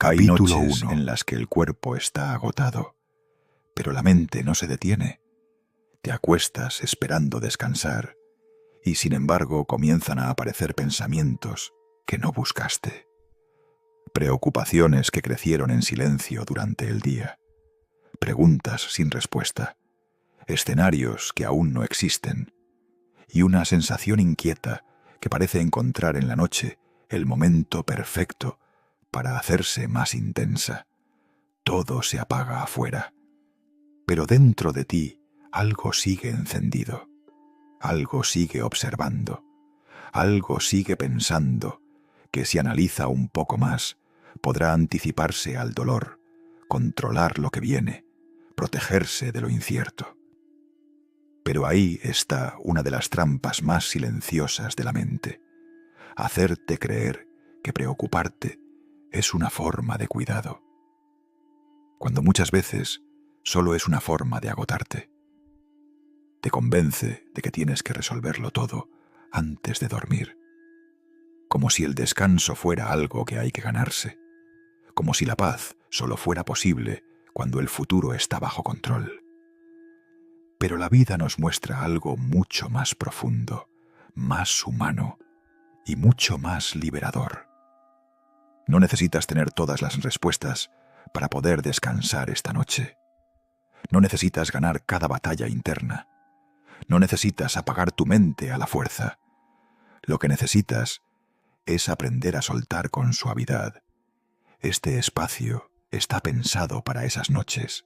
Hay noches en las que el cuerpo está agotado, pero la mente no se detiene. Te acuestas esperando descansar y sin embargo comienzan a aparecer pensamientos que no buscaste. Preocupaciones que crecieron en silencio durante el día. Preguntas sin respuesta. Escenarios que aún no existen. Y una sensación inquieta que parece encontrar en la noche el momento perfecto para hacerse más intensa. Todo se apaga afuera. Pero dentro de ti algo sigue encendido. Algo sigue observando. Algo sigue pensando que si analiza un poco más, podrá anticiparse al dolor, controlar lo que viene, protegerse de lo incierto. Pero ahí está una de las trampas más silenciosas de la mente. Hacerte creer que preocuparte es una forma de cuidado, cuando muchas veces solo es una forma de agotarte. Te convence de que tienes que resolverlo todo antes de dormir, como si el descanso fuera algo que hay que ganarse, como si la paz solo fuera posible cuando el futuro está bajo control. Pero la vida nos muestra algo mucho más profundo, más humano y mucho más liberador. No necesitas tener todas las respuestas para poder descansar esta noche. No necesitas ganar cada batalla interna. No necesitas apagar tu mente a la fuerza. Lo que necesitas es aprender a soltar con suavidad. Este espacio está pensado para esas noches,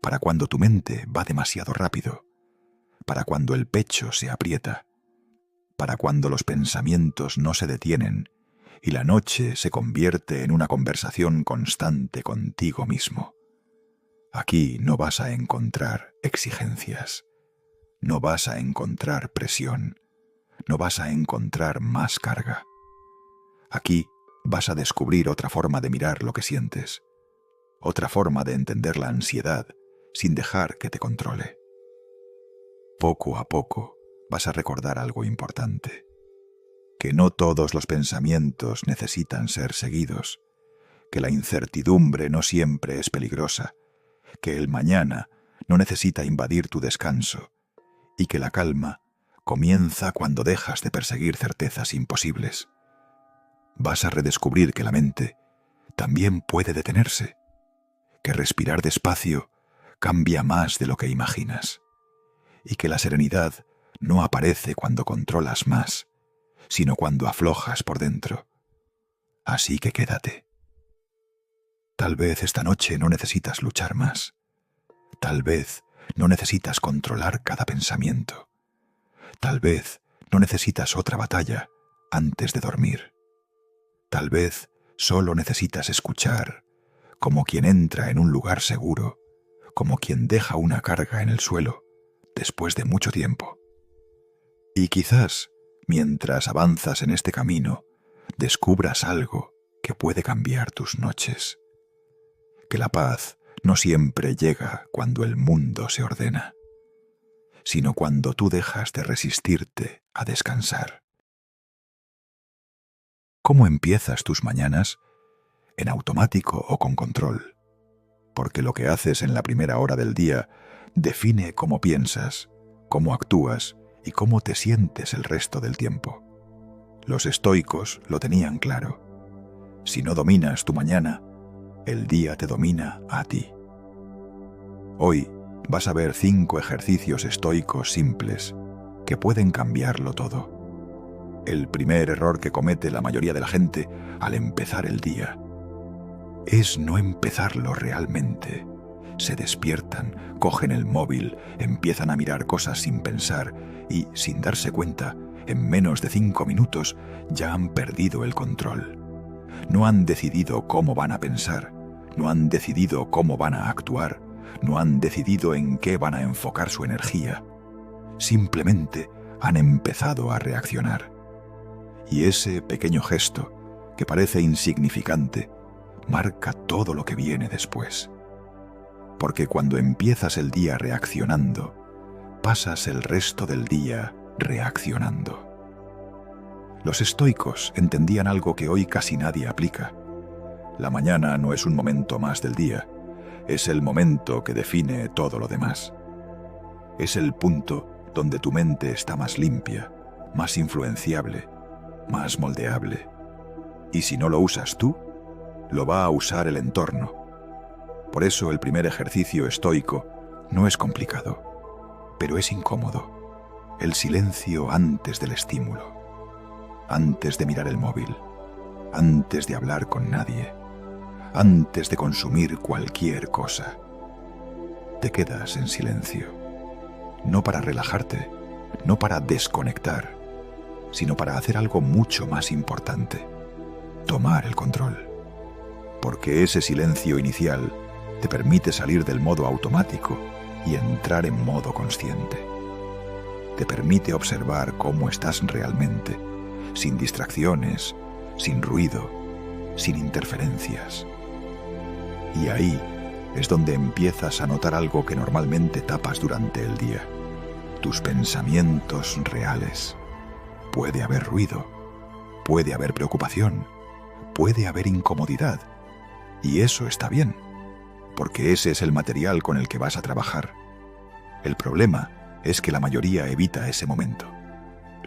para cuando tu mente va demasiado rápido, para cuando el pecho se aprieta, para cuando los pensamientos no se detienen y la noche se convierte en una conversación constante contigo mismo. Aquí no vas a encontrar exigencias, no vas a encontrar presión, no vas a encontrar más carga. Aquí vas a descubrir otra forma de mirar lo que sientes, otra forma de entender la ansiedad sin dejar que te controle. Poco a poco vas a recordar algo importante, que no todos los pensamientos necesitan ser seguidos, que la incertidumbre no siempre es peligrosa, que el mañana no necesita invadir tu descanso y que la calma comienza cuando dejas de perseguir certezas imposibles. Vas a redescubrir que la mente también puede detenerse, que respirar despacio cambia más de lo que imaginas y que la serenidad no aparece cuando controlas más, sino cuando aflojas por dentro. Así que quédate. Tal vez esta noche no necesitas luchar más. Tal vez no necesitas controlar cada pensamiento. Tal vez no necesitas otra batalla antes de dormir. Tal vez solo necesitas escuchar, como quien entra en un lugar seguro, como quien deja una carga en el suelo después de mucho tiempo. Y quizás, mientras avanzas en este camino, descubras algo que puede cambiar tus noches. Que la paz no siempre llega cuando el mundo se ordena, sino cuando tú dejas de resistirte a descansar. ¿Cómo empiezas tus mañanas? ¿En automático o con control? Porque lo que haces en la primera hora del día define cómo piensas, cómo actúas y cómo te sientes el resto del tiempo. Los estoicos lo tenían claro. Si no dominas tu mañana, el día te domina a ti. Hoy vas a ver 5 ejercicios estoicos simples que pueden cambiarlo todo. El primer error que comete la mayoría de la gente al empezar el día es no empezarlo realmente. Se despiertan, cogen el móvil, empiezan a mirar cosas sin pensar y, sin darse cuenta, en menos de 5 minutos ya han perdido el control. No han decidido cómo van a pensar, no han decidido cómo van a actuar, no han decidido en qué van a enfocar su energía. Simplemente han empezado a reaccionar. Y ese pequeño gesto, que parece insignificante, marca todo lo que viene después. Porque cuando empiezas el día reaccionando, pasas el resto del día reaccionando. Los estoicos entendían algo que hoy casi nadie aplica. La mañana no es un momento más del día, es el momento que define todo lo demás. Es el punto donde tu mente está más limpia, más influenciable, más moldeable. Y si no lo usas tú, lo va a usar el entorno. Por eso el primer ejercicio estoico no es complicado, pero es incómodo. El silencio antes del estímulo, antes de mirar el móvil, antes de hablar con nadie, antes de consumir cualquier cosa. Te quedas en silencio, no para relajarte, no para desconectar, sino para hacer algo mucho más importante: tomar el control. Porque ese silencio inicial te permite salir del modo automático y entrar en modo consciente. Te permite observar cómo estás realmente, sin distracciones, sin ruido, sin interferencias. Y ahí es donde empiezas a notar algo que normalmente tapas durante el día: tus pensamientos reales. Puede haber ruido, puede haber preocupación, puede haber incomodidad, y eso está bien, porque ese es el material con el que vas a trabajar. El problema es que la mayoría evita ese momento.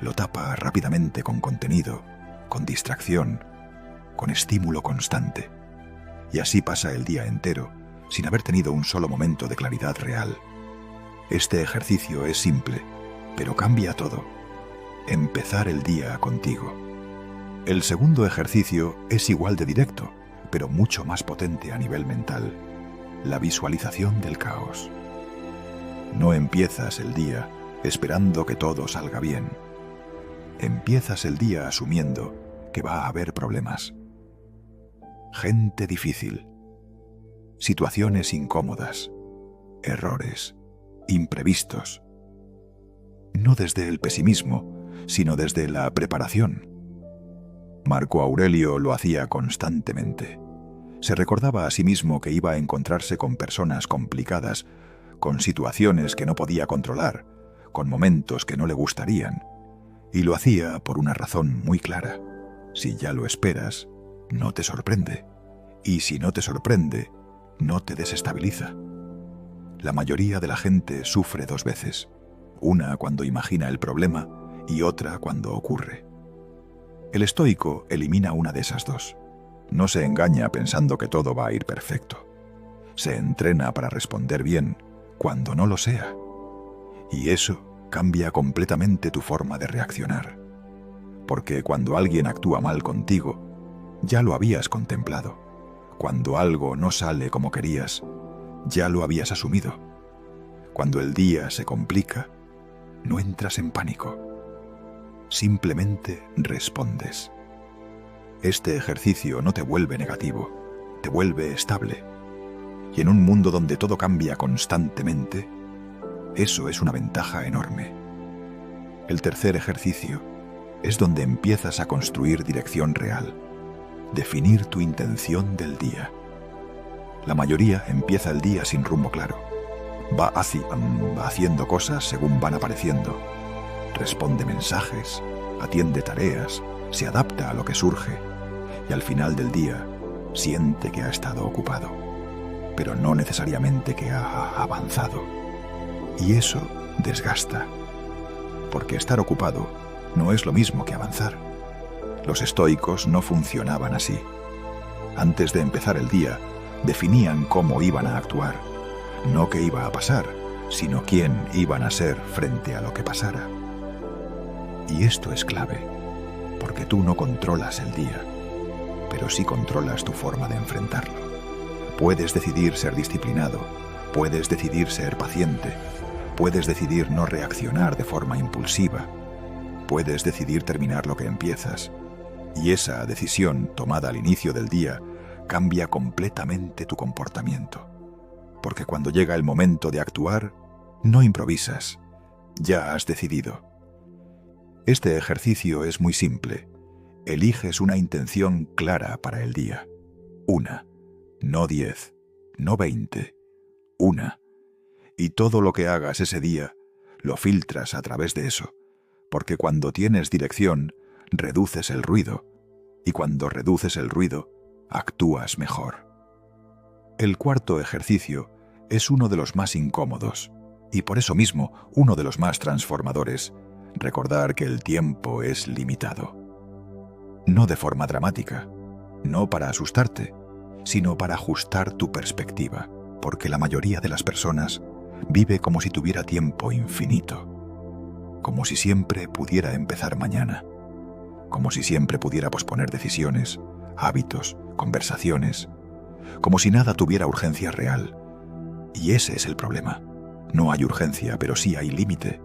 Lo tapa rápidamente con contenido, con distracción, con estímulo constante. Y así pasa el día entero, sin haber tenido un solo momento de claridad real. Este ejercicio es simple, pero cambia todo. Empezar el día contigo. El segundo ejercicio es igual de directo, pero mucho más potente a nivel mental: la visualización del caos. No empiezas el día esperando que todo salga bien. Empiezas el día asumiendo que va a haber problemas. Gente difícil. Situaciones incómodas. Errores. Imprevistos. No desde el pesimismo, sino desde la preparación. Marco Aurelio lo hacía constantemente. Se recordaba a sí mismo que iba a encontrarse con personas complicadas, con situaciones que no podía controlar, con momentos que no le gustarían. Y lo hacía por una razón muy clara: si ya lo esperas, no te sorprende. Y si no te sorprende, no te desestabiliza. La mayoría de la gente sufre dos veces: una cuando imagina el problema y otra cuando ocurre. El estoico elimina una de esas dos. No se engaña pensando que todo va a ir perfecto. Se entrena para responder bien cuando no lo sea. Y eso cambia completamente tu forma de reaccionar. Porque cuando alguien actúa mal contigo, ya lo habías contemplado. Cuando algo no sale como querías, ya lo habías asumido. Cuando el día se complica, no entras en pánico. Simplemente respondes. Este ejercicio no te vuelve negativo, te vuelve estable. Y en un mundo donde todo cambia constantemente, eso es una ventaja enorme. El tercer ejercicio es donde empiezas a construir dirección real, definir tu intención del día. La mayoría empieza el día sin rumbo claro. Va haciendo cosas según van apareciendo. Responde mensajes, atiende tareas, se adapta a lo que surge y al final del día siente que ha estado ocupado, pero no necesariamente que ha avanzado. Y eso desgasta, porque estar ocupado no es lo mismo que avanzar. Los estoicos no funcionaban así. Antes de empezar el día, definían cómo iban a actuar, no qué iba a pasar, sino quién iban a ser frente a lo que pasara. Y esto es clave, porque tú no controlas el día, pero sí controlas tu forma de enfrentarlo. Puedes decidir ser disciplinado, puedes decidir ser paciente, puedes decidir no reaccionar de forma impulsiva, puedes decidir terminar lo que empiezas. Y esa decisión tomada al inicio del día cambia completamente tu comportamiento. Porque cuando llega el momento de actuar, no improvisas, ya has decidido. Este ejercicio es muy simple. Eliges una intención clara para el día. 1, no 10, no 20, 1. Y todo lo que hagas ese día, lo filtras a través de eso. Porque cuando tienes dirección, reduces el ruido. Y cuando reduces el ruido, actúas mejor. El cuarto ejercicio es uno de los más incómodos y por eso mismo uno de los más transformadores. Recordar que el tiempo es limitado. No de forma dramática, no para asustarte, sino para ajustar tu perspectiva, porque la mayoría de las personas vive como si tuviera tiempo infinito, como si siempre pudiera empezar mañana, como si siempre pudiera posponer decisiones, hábitos, conversaciones, como si nada tuviera urgencia real. Y ese es el problema. No hay urgencia, pero sí hay límite.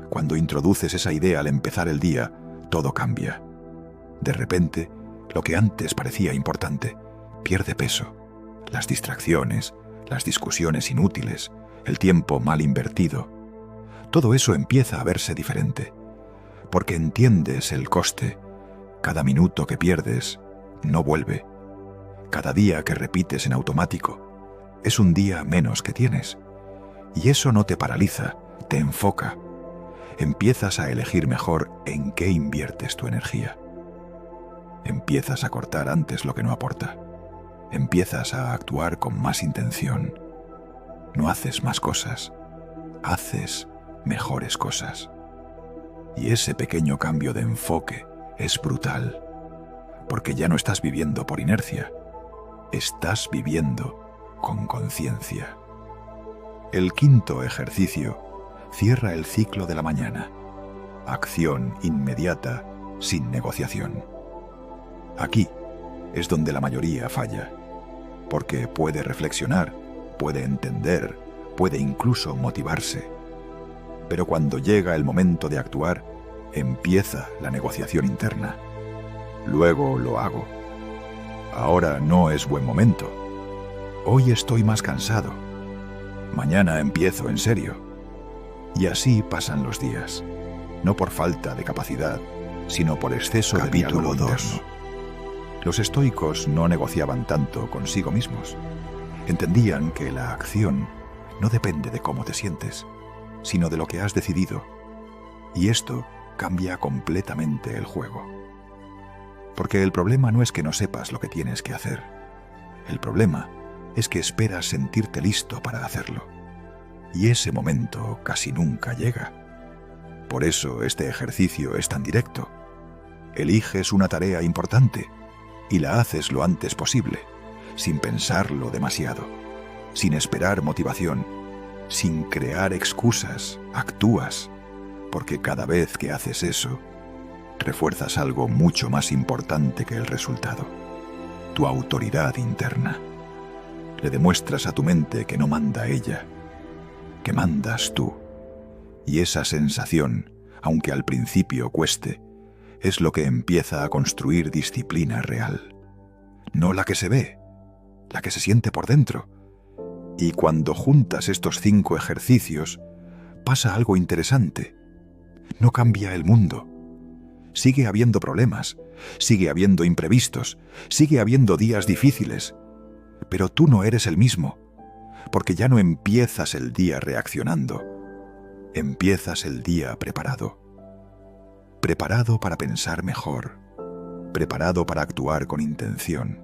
Cuando introduces esa idea al empezar el día, todo cambia. De repente, lo que antes parecía importante pierde peso. Las distracciones, las discusiones inútiles, el tiempo mal invertido. Todo eso empieza a verse diferente, porque entiendes el coste. Cada minuto que pierdes no vuelve. Cada día que repites en automático es un día menos que tienes. Y eso no te paraliza, te enfoca. Empiezas a elegir mejor en qué inviertes tu energía. Empiezas a cortar antes lo que no aporta. Empiezas a actuar con más intención. No haces más cosas, haces mejores cosas. Y ese pequeño cambio de enfoque es brutal, porque ya no estás viviendo por inercia, estás viviendo con conciencia. El quinto ejercicio cierra el ciclo de la mañana. Acción inmediata, sin negociación. Aquí es donde la mayoría falla, porque puede reflexionar, puede entender, puede incluso motivarse. Pero cuando llega el momento de actuar, empieza la negociación interna. Luego lo hago. Ahora no es buen momento. Hoy estoy más cansado. Mañana empiezo en serio. Y así pasan los días, no por falta de capacidad, sino por exceso de diálogo interno. Los estoicos no negociaban tanto consigo mismos. Entendían que la acción no depende de cómo te sientes, sino de lo que has decidido. Y esto cambia completamente el juego. Porque el problema no es que no sepas lo que tienes que hacer. El problema es que esperas sentirte listo para hacerlo. Y ese momento casi nunca llega. Por eso este ejercicio es tan directo. Eliges una tarea importante y la haces lo antes posible, sin pensarlo demasiado, sin esperar motivación, sin crear excusas, actúas, porque cada vez que haces eso, refuerzas algo mucho más importante que el resultado, tu autoridad interna. Le demuestras a tu mente que no manda ella, que mandas tú. Y esa sensación, aunque al principio cueste, es lo que empieza a construir disciplina real. No la que se ve, la que se siente por dentro. Y cuando juntas estos 5 ejercicios, pasa algo interesante. No cambia el mundo. Sigue habiendo problemas, sigue habiendo imprevistos, sigue habiendo días difíciles. Pero tú no eres el mismo, porque ya no empiezas el día reaccionando. Empiezas el día preparado. Preparado para pensar mejor. Preparado para actuar con intención.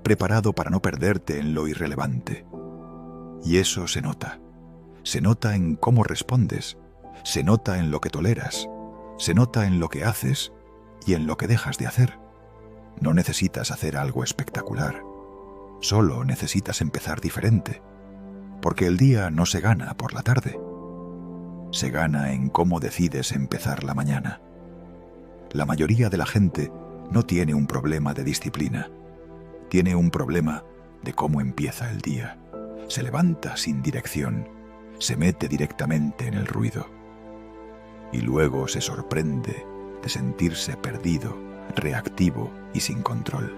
Preparado para no perderte en lo irrelevante. Y eso se nota. Se nota en cómo respondes. Se nota en lo que toleras. Se nota en lo que haces y en lo que dejas de hacer. No necesitas hacer algo espectacular. Solo necesitas empezar diferente. Porque el día no se gana por la tarde. Se gana en cómo decides empezar la mañana. La mayoría de la gente no tiene un problema de disciplina. Tiene un problema de cómo empieza el día. Se levanta sin dirección. Se mete directamente en el ruido. Y luego se sorprende de sentirse perdido, reactivo y sin control.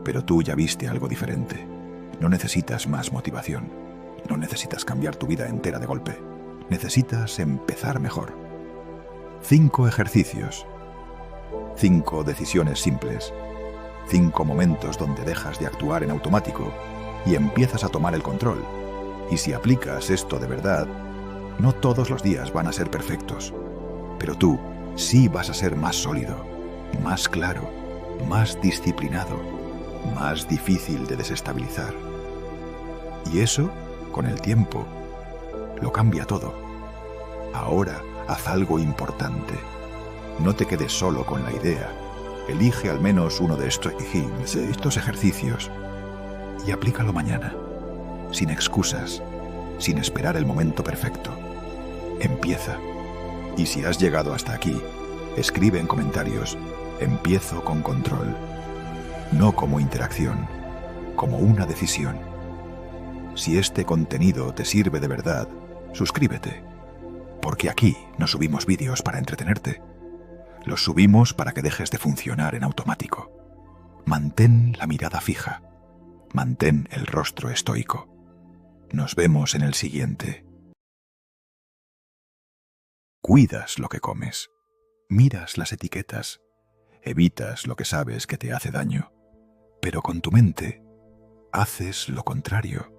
Pero tú ya viste algo diferente. No necesitas más motivación. No necesitas cambiar tu vida entera de golpe. Necesitas empezar mejor. 5 ejercicios. 5 decisiones simples. 5 momentos donde dejas de actuar en automático y empiezas a tomar el control. Y si aplicas esto de verdad, no todos los días van a ser perfectos. Pero tú sí vas a ser más sólido, más claro, más disciplinado, más difícil de desestabilizar. Y eso, con el tiempo, lo cambia todo. Ahora haz algo importante. No te quedes solo con la idea. Elige al menos uno de estos ejercicios y aplícalo mañana, sin excusas, sin esperar el momento perfecto. Empieza. Y si has llegado hasta aquí, escribe en comentarios: empiezo con control. No como interacción, como una decisión. Si este contenido te sirve de verdad, suscríbete, porque aquí no subimos vídeos para entretenerte. Los subimos para que dejes de funcionar en automático. Mantén la mirada fija. Mantén el rostro estoico. Nos vemos en el siguiente. Cuidas lo que comes. Miras las etiquetas. Evitas lo que sabes que te hace daño. Pero con tu mente haces lo contrario.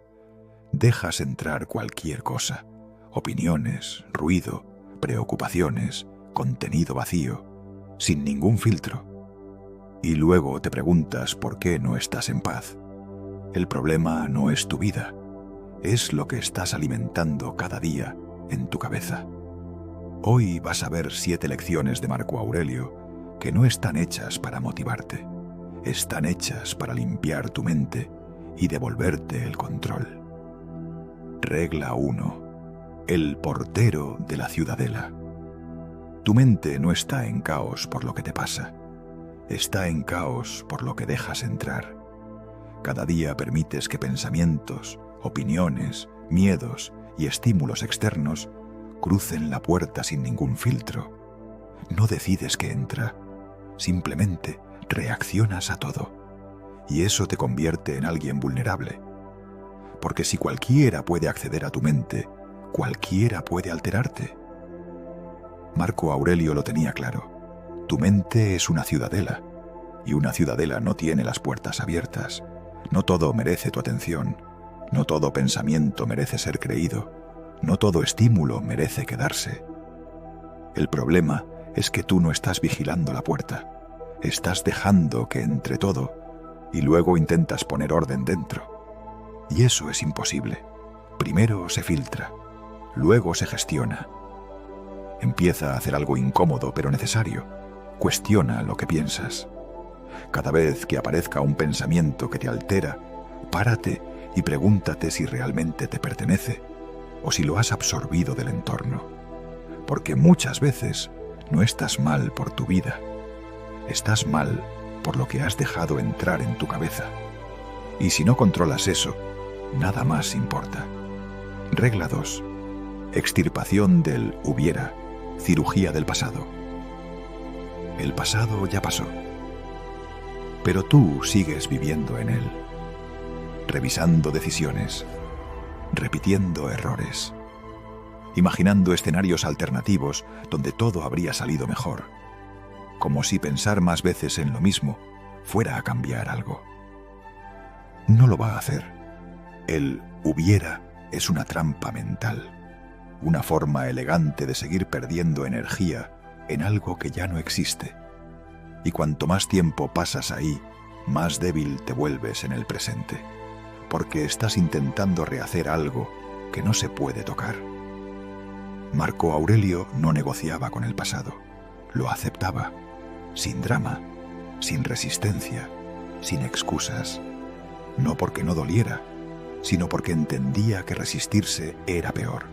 Dejas entrar cualquier cosa. Opiniones, ruido, preocupaciones, contenido vacío, sin ningún filtro. Y luego te preguntas por qué no estás en paz. El problema no es tu vida, es lo que estás alimentando cada día en tu cabeza. Hoy vas a ver 7 lecciones de Marco Aurelio que no están hechas para motivarte, están hechas para limpiar tu mente y devolverte el control. Regla 1. El portero de la ciudadela. Tu mente no está en caos por lo que te pasa, está en caos por lo que dejas entrar. Cada día permites que pensamientos, opiniones, miedos y estímulos externos crucen la puerta sin ningún filtro. No decides qué entra, simplemente reaccionas a todo. Y eso te convierte en alguien vulnerable. Porque si cualquiera puede acceder a tu mente, cualquiera puede alterarte. Marco Aurelio lo tenía claro. Tu mente es una ciudadela, y una ciudadela no tiene las puertas abiertas. No todo merece tu atención, no todo pensamiento merece ser creído, no todo estímulo merece quedarse. El problema es que tú no estás vigilando la puerta, estás dejando que entre todo, y luego intentas poner orden dentro. Y eso es imposible. Primero se filtra, luego se gestiona. Empieza a hacer algo incómodo pero necesario. Cuestiona lo que piensas. Cada vez que aparezca un pensamiento que te altera, párate y pregúntate si realmente te pertenece o si lo has absorbido del entorno. Porque muchas veces no estás mal por tu vida. Estás mal por lo que has dejado entrar en tu cabeza. Y si no controlas eso, nada más importa. Regla 2. Extirpación del hubiera. Cirugía del pasado. El pasado ya pasó. Pero tú sigues viviendo en él. Revisando decisiones. Repitiendo errores. Imaginando escenarios alternativos donde todo habría salido mejor. Como si pensar más veces en lo mismo fuera a cambiar algo. No lo va a hacer. El hubiera es una trampa mental. Una forma elegante de seguir perdiendo energía en algo que ya no existe. Y cuanto más tiempo pasas ahí, más débil te vuelves en el presente, porque estás intentando rehacer algo que no se puede tocar. Marco Aurelio no negociaba con el pasado, lo aceptaba, sin drama, sin resistencia, sin excusas. No porque no doliera, sino porque entendía que resistirse era peor.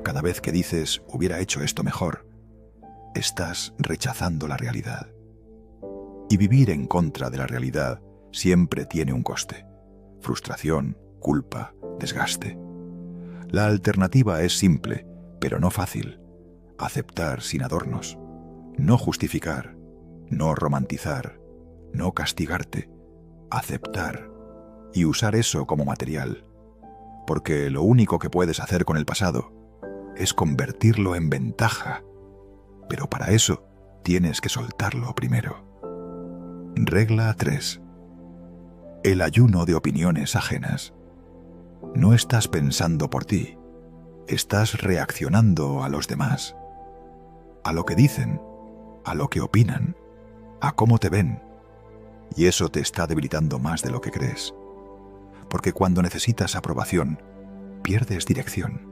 Cada vez que dices hubiera hecho esto mejor, estás rechazando la realidad. Y vivir en contra de la realidad siempre tiene un coste. Frustración, culpa, desgaste. La alternativa es simple, pero no fácil. Aceptar sin adornos. No justificar, no romantizar, no castigarte. Aceptar y usar eso como material. Porque lo único que puedes hacer con el pasado es convertirlo en ventaja. Pero para eso tienes que soltarlo primero. Regla 3. El ayuno de opiniones ajenas. No estás pensando por ti, estás reaccionando a los demás. A lo que dicen, a lo que opinan, a cómo te ven, Y eso te está debilitando más de lo que crees. Porque cuando necesitas aprobación, pierdes dirección.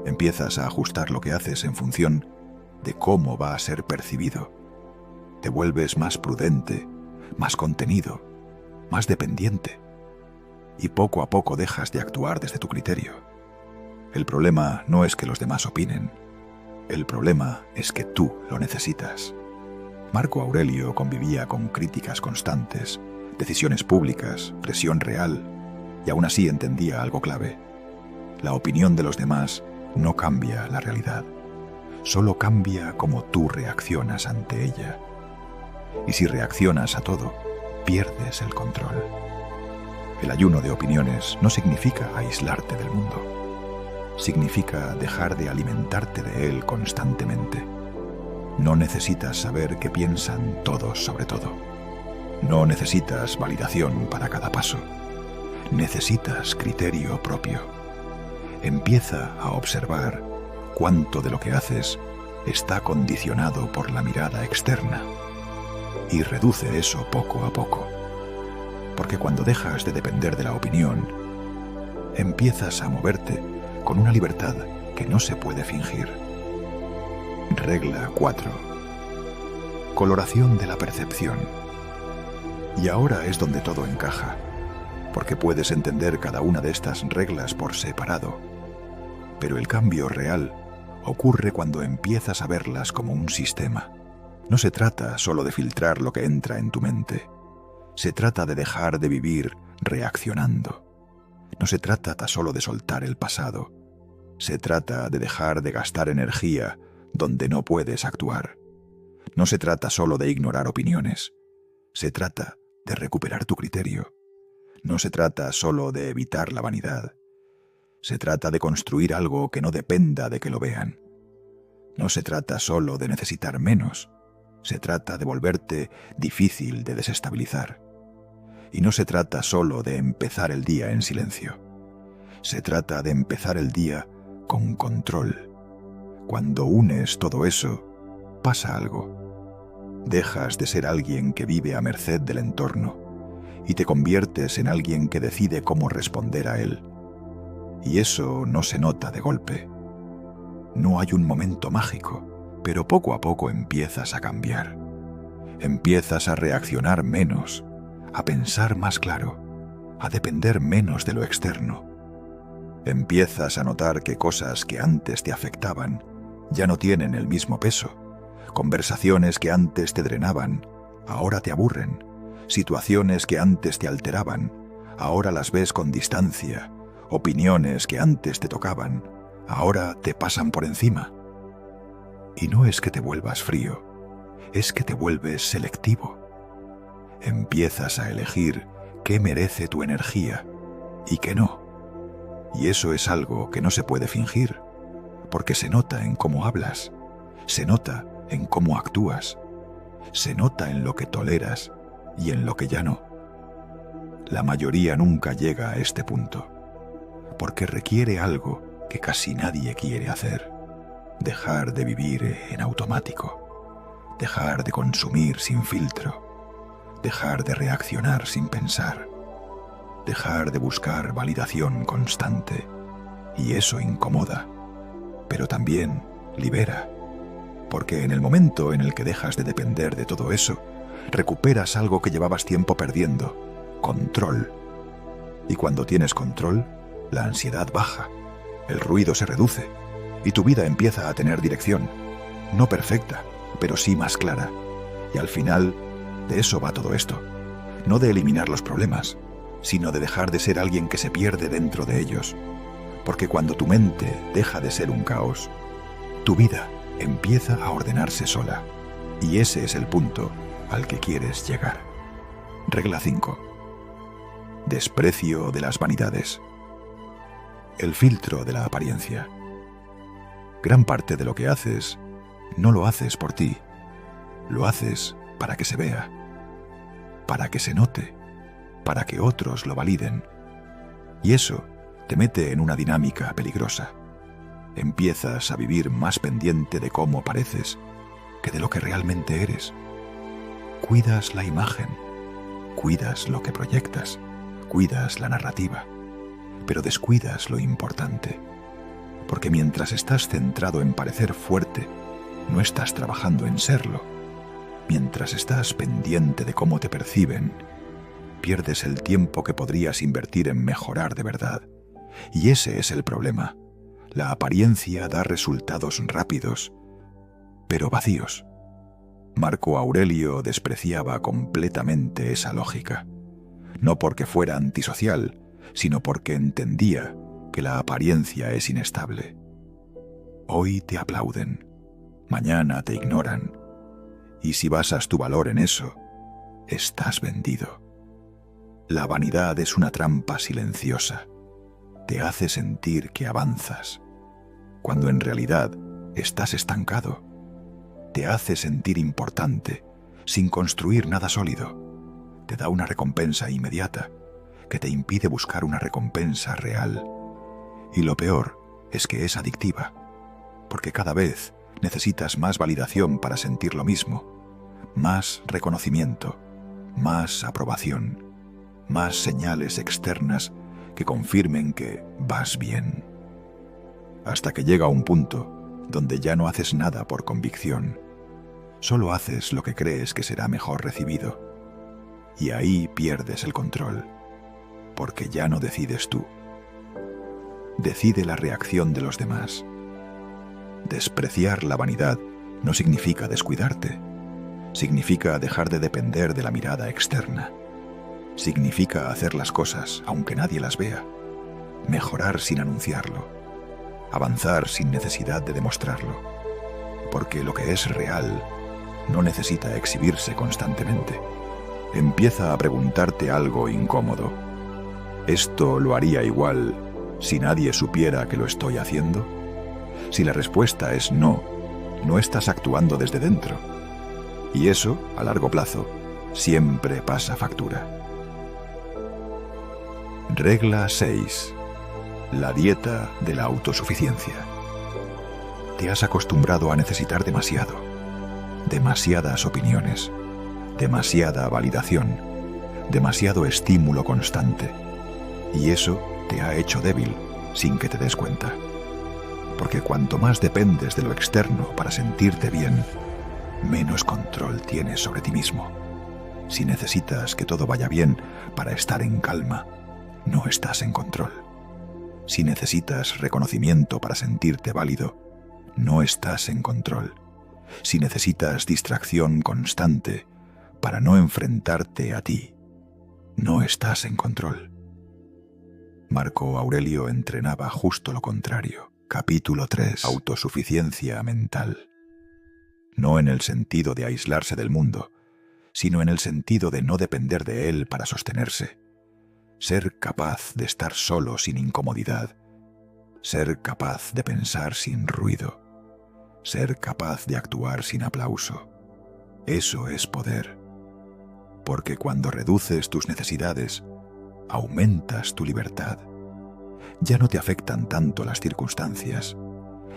Empiezas a ajustar lo que haces en función de cómo va a ser percibido. Te vuelves más prudente, más contenido, más dependiente. Y poco a poco dejas de actuar desde tu criterio. El problema no es que los demás opinen. El problema es que tú lo necesitas. Marco Aurelio convivía con críticas constantes, decisiones públicas, presión real, y aún así entendía algo clave. La opinión de los demás no cambia la realidad. Solo cambia cómo tú reaccionas ante ella. Y si reaccionas a todo, pierdes el control. El ayuno de opiniones no significa aislarte del mundo. Significa dejar de alimentarte de él constantemente. No necesitas saber qué piensan todos sobre todo. No necesitas validación para cada paso. Necesitas criterio propio. Empieza a observar cuánto de lo que haces está condicionado por la mirada externa y reduce eso poco a poco. Porque cuando dejas de depender de la opinión, empiezas a moverte con una libertad que no se puede fingir. Regla 4. Coloración de la percepción. Y ahora es donde todo encaja, porque puedes entender cada una de estas reglas por separado. Pero el cambio real ocurre cuando empiezas a verlas como un sistema. No se trata solo de filtrar lo que entra en tu mente. Se trata de dejar de vivir reaccionando. No se trata tan solo de soltar el pasado. Se trata de dejar de gastar energía donde no puedes actuar. No se trata solo de ignorar opiniones. Se trata de recuperar tu criterio. No se trata solo de evitar la vanidad. Se trata de construir algo que no dependa de que lo vean. No se trata solo de necesitar menos. Se trata de volverte difícil de desestabilizar. Y no se trata solo de empezar el día en silencio. Se trata de empezar el día con control. Cuando unes todo eso, pasa algo. Dejas de ser alguien que vive a merced del entorno y te conviertes en alguien que decide cómo responder a él. Y eso no se nota de golpe. No hay un momento mágico, pero poco a poco empiezas a cambiar. Empiezas a reaccionar menos, a pensar más claro, a depender menos de lo externo. Empiezas a notar que cosas que antes te afectaban ya no tienen el mismo peso. Conversaciones que antes te drenaban, ahora te aburren. Situaciones que antes te alteraban, ahora las ves con distancia. Opiniones que antes te tocaban, ahora te pasan por encima. Y no es que te vuelvas frío, es que te vuelves selectivo. Empiezas a elegir qué merece tu energía y qué no. Y eso es algo que no se puede fingir, porque se nota en cómo hablas, se nota en cómo actúas, se nota en lo que toleras y en lo que ya no. La mayoría nunca llega a este punto, porque requiere algo que casi nadie quiere hacer: dejar de vivir en automático, dejar de consumir sin filtro, dejar de reaccionar sin pensar, dejar de buscar validación constante. Y eso incomoda, pero también libera, porque en el momento en el que dejas de depender de todo eso, recuperas algo que llevabas tiempo perdiendo: control. Y cuando tienes control, la ansiedad baja, el ruido se reduce y tu vida empieza a tener dirección, no perfecta, pero sí más clara. Y al final, de eso va todo esto, no de eliminar los problemas, sino de dejar de ser alguien que se pierde dentro de ellos. Porque cuando tu mente deja de ser un caos, tu vida empieza a ordenarse sola. Y ese es el punto al que quieres llegar. Regla 5. Desprecio de las vanidades. El filtro de la apariencia. Gran parte de lo que haces no lo haces por ti, lo haces para que se vea, para que se note, para que otros lo validen. Y eso te mete en una dinámica peligrosa. Empiezas a vivir más pendiente de cómo pareces que de lo que realmente eres. Cuidas la imagen, Cuidas lo que proyectas, cuidas la narrativa, pero descuidas lo importante. Porque mientras estás centrado en parecer fuerte, no estás trabajando en serlo. Mientras estás pendiente de cómo te perciben, pierdes el tiempo que podrías invertir en mejorar de verdad. Y ese es el problema. La apariencia da resultados rápidos, pero vacíos. Marco Aurelio despreciaba completamente esa lógica. No porque fuera antisocial, sino porque entendía que la apariencia es inestable. Hoy te aplauden, mañana te ignoran, y si basas tu valor en eso, estás vendido. La vanidad es una trampa silenciosa. Te hace sentir que avanzas, cuando en realidad estás estancado. Te hace sentir importante, sin construir nada sólido. Te da una recompensa inmediata, que te impide buscar una recompensa real. Y lo peor es que es adictiva, porque cada vez necesitas más validación para sentir lo mismo, más reconocimiento, más aprobación, más señales externas que confirmen que vas bien. Hasta que llega un punto donde ya no haces nada por convicción, solo haces lo que crees que será mejor recibido. Y ahí pierdes el control, porque ya no decides tú. Decide la reacción de los demás. Despreciar la vanidad no significa descuidarte. Significa dejar de depender de la mirada externa. Significa hacer las cosas aunque nadie las vea. Mejorar sin anunciarlo. Avanzar sin necesidad de demostrarlo. Porque lo que es real no necesita exhibirse constantemente. Empieza a preguntarte algo incómodo. ¿Esto lo haría igual si nadie supiera que lo estoy haciendo? Si la respuesta es no, no estás actuando desde dentro. Y eso, a largo plazo, siempre pasa factura. Regla 6. La dieta de la autosuficiencia. Te has acostumbrado a necesitar demasiado. Demasiadas opiniones. Demasiada validación. Demasiado estímulo constante. Y eso te ha hecho débil sin que te des cuenta. Porque cuanto más dependes de lo externo para sentirte bien, menos control tienes sobre ti mismo. Si necesitas que todo vaya bien para estar en calma, no estás en control. Si necesitas reconocimiento para sentirte válido, no estás en control. Si necesitas distracción constante para no enfrentarte a ti, no estás en control. Marco Aurelio entrenaba justo lo contrario. Capítulo 3. Autosuficiencia mental. No en el sentido de aislarse del mundo, sino en el sentido de no depender de él para sostenerse. Ser capaz de estar solo sin incomodidad. Ser capaz de pensar sin ruido. Ser capaz de actuar sin aplauso. Eso es poder. Porque cuando reduces tus necesidades, aumentas tu libertad. Ya no te afectan tanto las circunstancias.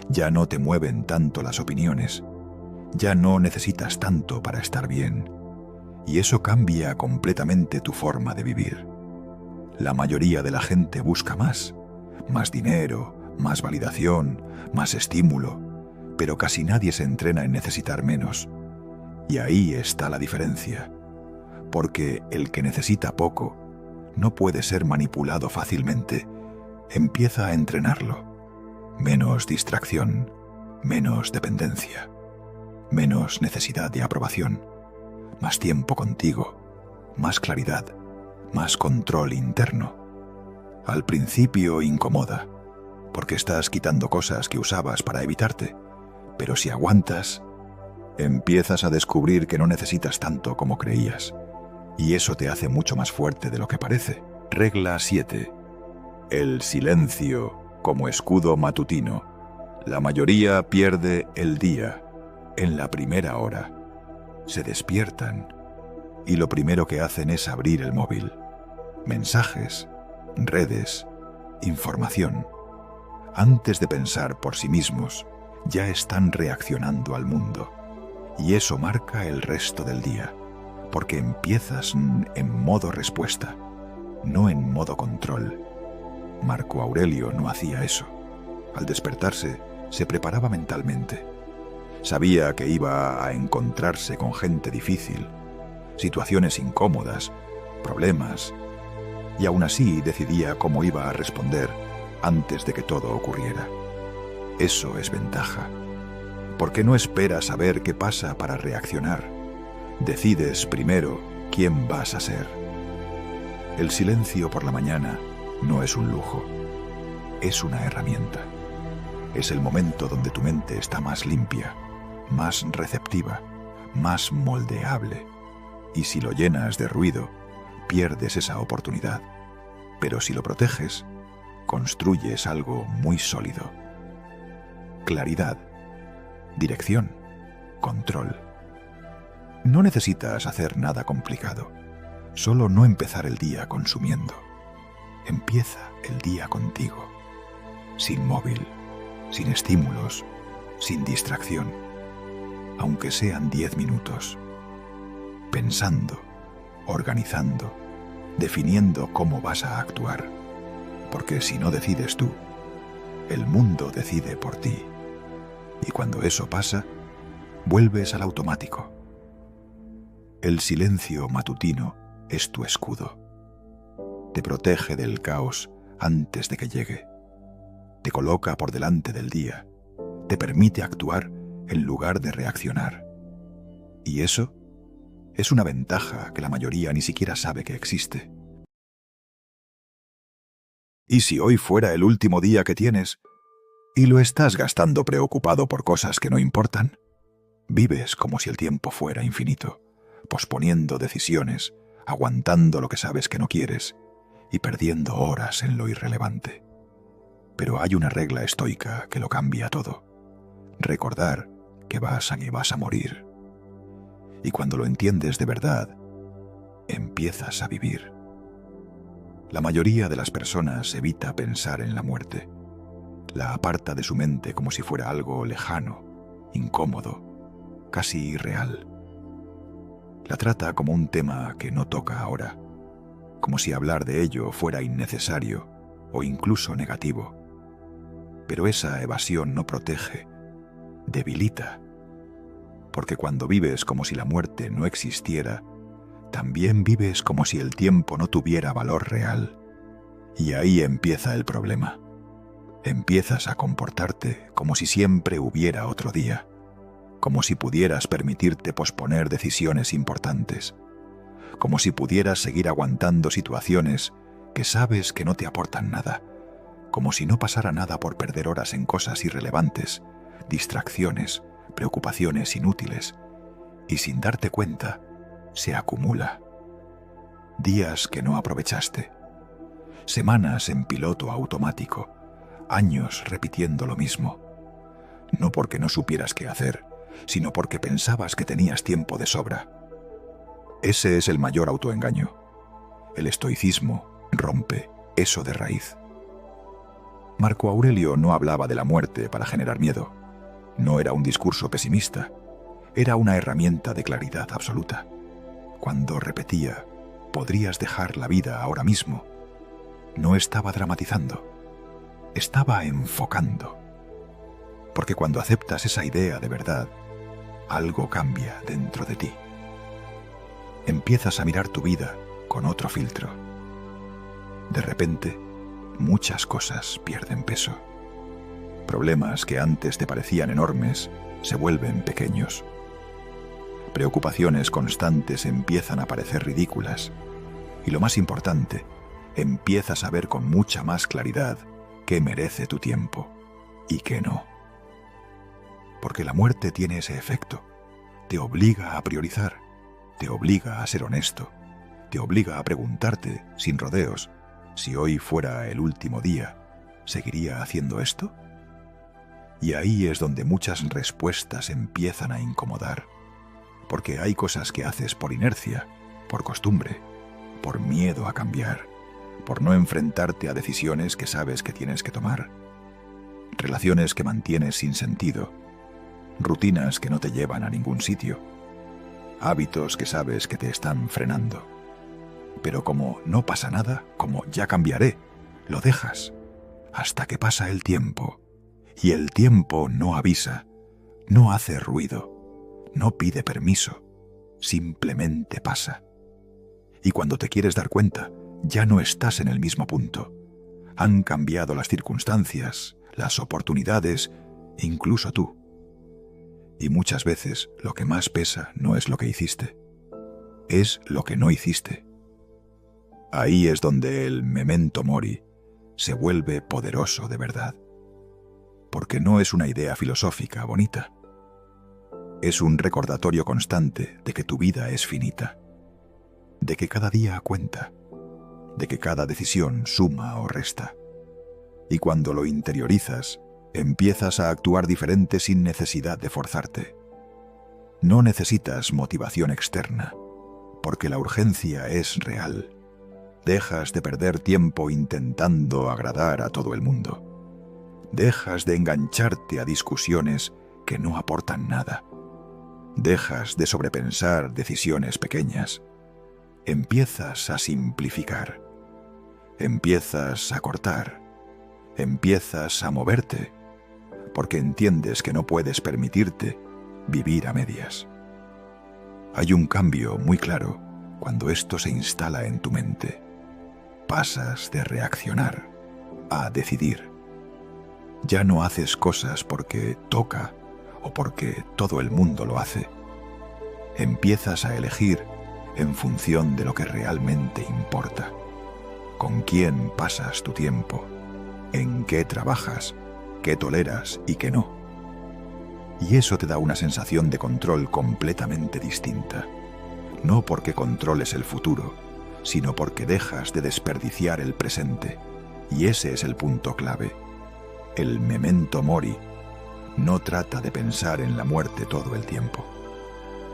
Ya no te mueven tanto las opiniones. Ya no necesitas tanto para estar bien. Y eso cambia completamente tu forma de vivir. La mayoría de la gente busca más dinero, más validación, más estímulo, pero casi nadie se entrena en necesitar menos. Y ahí está la diferencia, porque el que necesita poco no puede ser manipulado fácilmente. Empieza a entrenarlo. Menos distracción, menos dependencia, menos necesidad de aprobación, más tiempo contigo, más claridad, más control interno. Al principio incomoda, porque estás quitando cosas que usabas para evitarte, pero si aguantas, empiezas a descubrir que no necesitas tanto como creías, y eso te hace mucho más fuerte de lo que parece. Regla 7. El silencio como escudo matutino. La mayoría pierde el día en la primera hora. Se despiertan y lo primero que hacen es abrir el móvil. Mensajes, redes, información. Antes de pensar por sí mismos, ya están reaccionando al mundo. Y eso marca el resto del día. porque empiezas en modo respuesta, no en modo control. Marco Aurelio no hacía eso. Al despertarse, se preparaba mentalmente. Sabía que iba a encontrarse con gente difícil, situaciones incómodas, problemas, y aún así decidía cómo iba a responder antes de que todo ocurriera. Eso es ventaja, porque no esperas a ver qué pasa para reaccionar. Decides primero quién vas a ser. El silencio por la mañana no es un lujo, es una herramienta. Es el momento donde tu mente está más limpia, más receptiva, más moldeable. Y si lo llenas de ruido, pierdes esa oportunidad. Pero si lo proteges, construyes algo muy sólido. Claridad, dirección, control. No necesitas hacer nada complicado, solo no empezar el día consumiendo. Empieza el día contigo, sin móvil, sin estímulos, sin distracción, aunque sean 10 minutos. Pensando, organizando, definiendo cómo vas a actuar. Porque si no decides tú, el mundo decide por ti. Y cuando eso pasa, vuelves al automático. El silencio matutino es tu escudo. Te protege del caos antes de que llegue. Te coloca por delante del día. Te permite actuar en lugar de reaccionar. Y eso es una ventaja que la mayoría ni siquiera sabe que existe. ¿Y si hoy fuera el último día que tienes y lo estás gastando preocupado por cosas que no importan? Vives como si el tiempo fuera infinito, posponiendo decisiones, aguantando lo que sabes que no quieres y perdiendo horas en lo irrelevante. Pero hay una regla estoica que lo cambia todo. Recordar que vas a morir. Y cuando lo entiendes de verdad, empiezas a vivir. La mayoría de las personas evita pensar en la muerte. La aparta de su mente como si fuera algo lejano, incómodo, casi irreal. La trata como un tema que no toca ahora, como si hablar de ello fuera innecesario o incluso negativo. Pero esa evasión no protege, debilita. Porque cuando vives como si la muerte no existiera, también vives como si el tiempo no tuviera valor real. Y ahí empieza el problema. Empiezas a comportarte como si siempre hubiera otro día, como si pudieras permitirte posponer decisiones importantes, como si pudieras seguir aguantando situaciones que sabes que no te aportan nada, como si no pasara nada por perder horas en cosas irrelevantes, distracciones, preocupaciones inútiles, y sin darte cuenta, se acumula. Días que no aprovechaste, semanas en piloto automático, años repitiendo lo mismo, no porque no supieras qué hacer, sino porque pensabas que tenías tiempo de sobra. Ese es el mayor autoengaño. El estoicismo rompe eso de raíz. Marco Aurelio no hablaba de la muerte para generar miedo. No era un discurso pesimista, era una herramienta de claridad absoluta. Cuando repetía, podrías dejar la vida ahora mismo, no estaba dramatizando, estaba enfocando. Porque cuando aceptas esa idea de verdad, algo cambia dentro de ti. Empiezas a mirar tu vida con otro filtro. De repente, muchas cosas pierden peso. Problemas que antes te parecían enormes se vuelven pequeños. Preocupaciones constantes empiezan a parecer ridículas. Y lo más importante, empiezas a ver con mucha más claridad qué merece tu tiempo y qué no. Porque la muerte tiene ese efecto. Te obliga a priorizar, te obliga a ser honesto, te obliga a preguntarte, sin rodeos, si hoy fuera el último día, ¿seguiría haciendo esto? Y ahí es donde muchas respuestas empiezan a incomodar, porque hay cosas que haces por inercia, por costumbre, por miedo a cambiar, por no enfrentarte a decisiones que sabes que tienes que tomar, relaciones que mantienes sin sentido, rutinas que no te llevan a ningún sitio. hábitos que sabes que te están frenando. Pero como no pasa nada, como ya cambiaré, lo dejas hasta que pasa el tiempo. Y el tiempo no avisa, no hace ruido, no pide permiso, simplemente pasa. Y cuando te quieres dar cuenta, ya no estás en el mismo punto. Han cambiado las circunstancias, las oportunidades, incluso tú. Y muchas veces lo que más pesa no es lo que hiciste, es lo que no hiciste. Ahí es donde el memento mori se vuelve poderoso de verdad. Porque no es una idea filosófica bonita. Es un recordatorio constante de que tu vida es finita, de que cada día cuenta, de que cada decisión suma o resta. Y cuando lo interiorizas, empiezas a actuar diferente sin necesidad de forzarte. No necesitas motivación externa, porque la urgencia es real. Dejas de perder tiempo intentando agradar a todo el mundo. Dejas de engancharte a discusiones que no aportan nada. Dejas de sobrepensar decisiones pequeñas. Empiezas a simplificar. Empiezas a cortar. Empiezas a moverte, porque entiendes que no puedes permitirte vivir a medias. Hay un cambio muy claro cuando esto se instala en tu mente. Pasas de reaccionar a decidir. Ya no haces cosas porque toca o porque todo el mundo lo hace. Empiezas a elegir en función de lo que realmente importa. Con quién pasas tu tiempo, en qué trabajas, qué toleras y qué no. Y eso te da una sensación de control completamente distinta. No porque controles el futuro, sino porque dejas de desperdiciar el presente. Y ese es el punto clave. El memento mori no trata de pensar en la muerte todo el tiempo.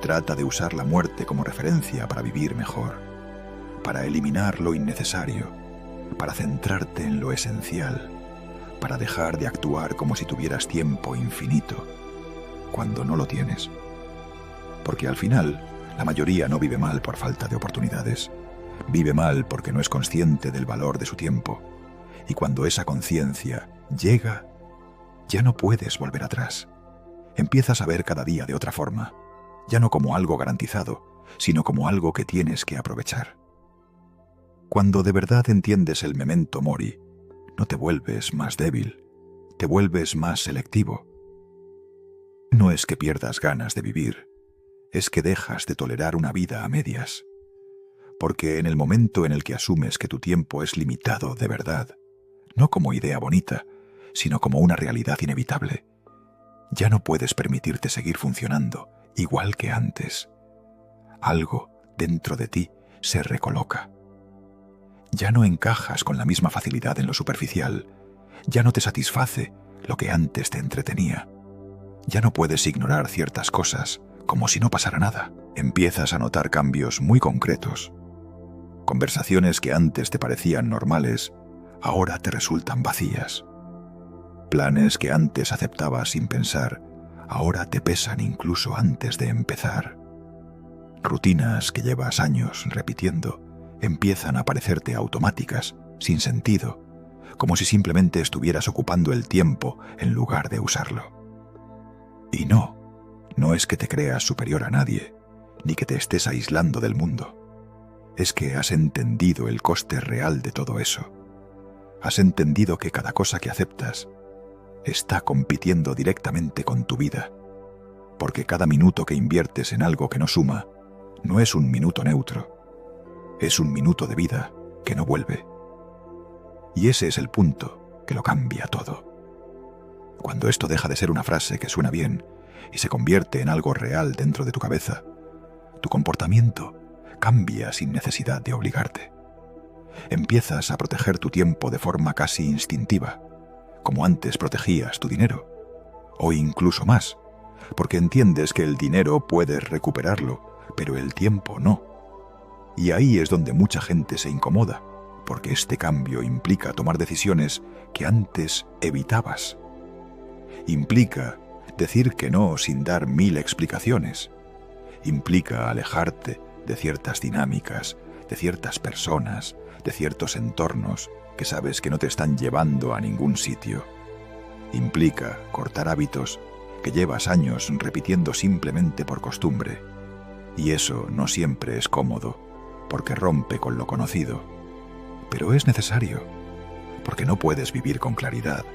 Trata de usar la muerte como referencia para vivir mejor, para eliminar lo innecesario, para centrarte en lo esencial, para dejar de actuar como si tuvieras tiempo infinito, cuando no lo tienes. Porque al final, la mayoría no vive mal por falta de oportunidades. Vive mal porque no es consciente del valor de su tiempo. Y cuando esa conciencia llega, ya no puedes volver atrás. Empiezas a ver cada día de otra forma, ya no como algo garantizado, sino como algo que tienes que aprovechar. Cuando de verdad entiendes el memento mori, no te vuelves más débil, te vuelves más selectivo. No es que pierdas ganas de vivir, es que dejas de tolerar una vida a medias. Porque en el momento en el que asumes que tu tiempo es limitado de verdad, no como idea bonita, sino como una realidad inevitable, ya no puedes permitirte seguir funcionando igual que antes. Algo dentro de ti se recoloca. Ya no encajas con la misma facilidad en lo superficial, ya no te satisface lo que antes te entretenía. Ya no puedes ignorar ciertas cosas como si no pasara nada. Empiezas a notar cambios muy concretos. Conversaciones que antes te parecían normales, ahora te resultan vacías. Planes que antes aceptabas sin pensar, ahora te pesan incluso antes de empezar. Rutinas que llevas años repitiendo empiezan a parecerte automáticas, sin sentido, como si simplemente estuvieras ocupando el tiempo en lugar de usarlo. Y no es que te creas superior a nadie, ni que te estés aislando del mundo. Es que has entendido el coste real de todo eso. Has entendido que cada cosa que aceptas está compitiendo directamente con tu vida, porque cada minuto que inviertes en algo que no suma, no es un minuto neutro, es un minuto de vida que no vuelve. Y ese es el punto que lo cambia todo. Cuando esto deja de ser una frase que suena bien y se convierte en algo real dentro de tu cabeza, tu comportamiento cambia sin necesidad de obligarte. Empiezas a proteger tu tiempo de forma casi instintiva, como antes protegías tu dinero, o incluso más, porque entiendes que el dinero puedes recuperarlo, pero el tiempo no. Y ahí es donde mucha gente se incomoda, porque este cambio implica tomar decisiones que antes evitabas. Implica decir que no sin dar 1000 explicaciones. Implica alejarte de ciertas dinámicas, de ciertas personas, de ciertos entornos que sabes que no te están llevando a ningún sitio. Implica cortar hábitos que llevas años repitiendo simplemente por costumbre. Y eso no siempre es cómodo, porque rompe con lo conocido. Pero es necesario, porque no puedes vivir con claridad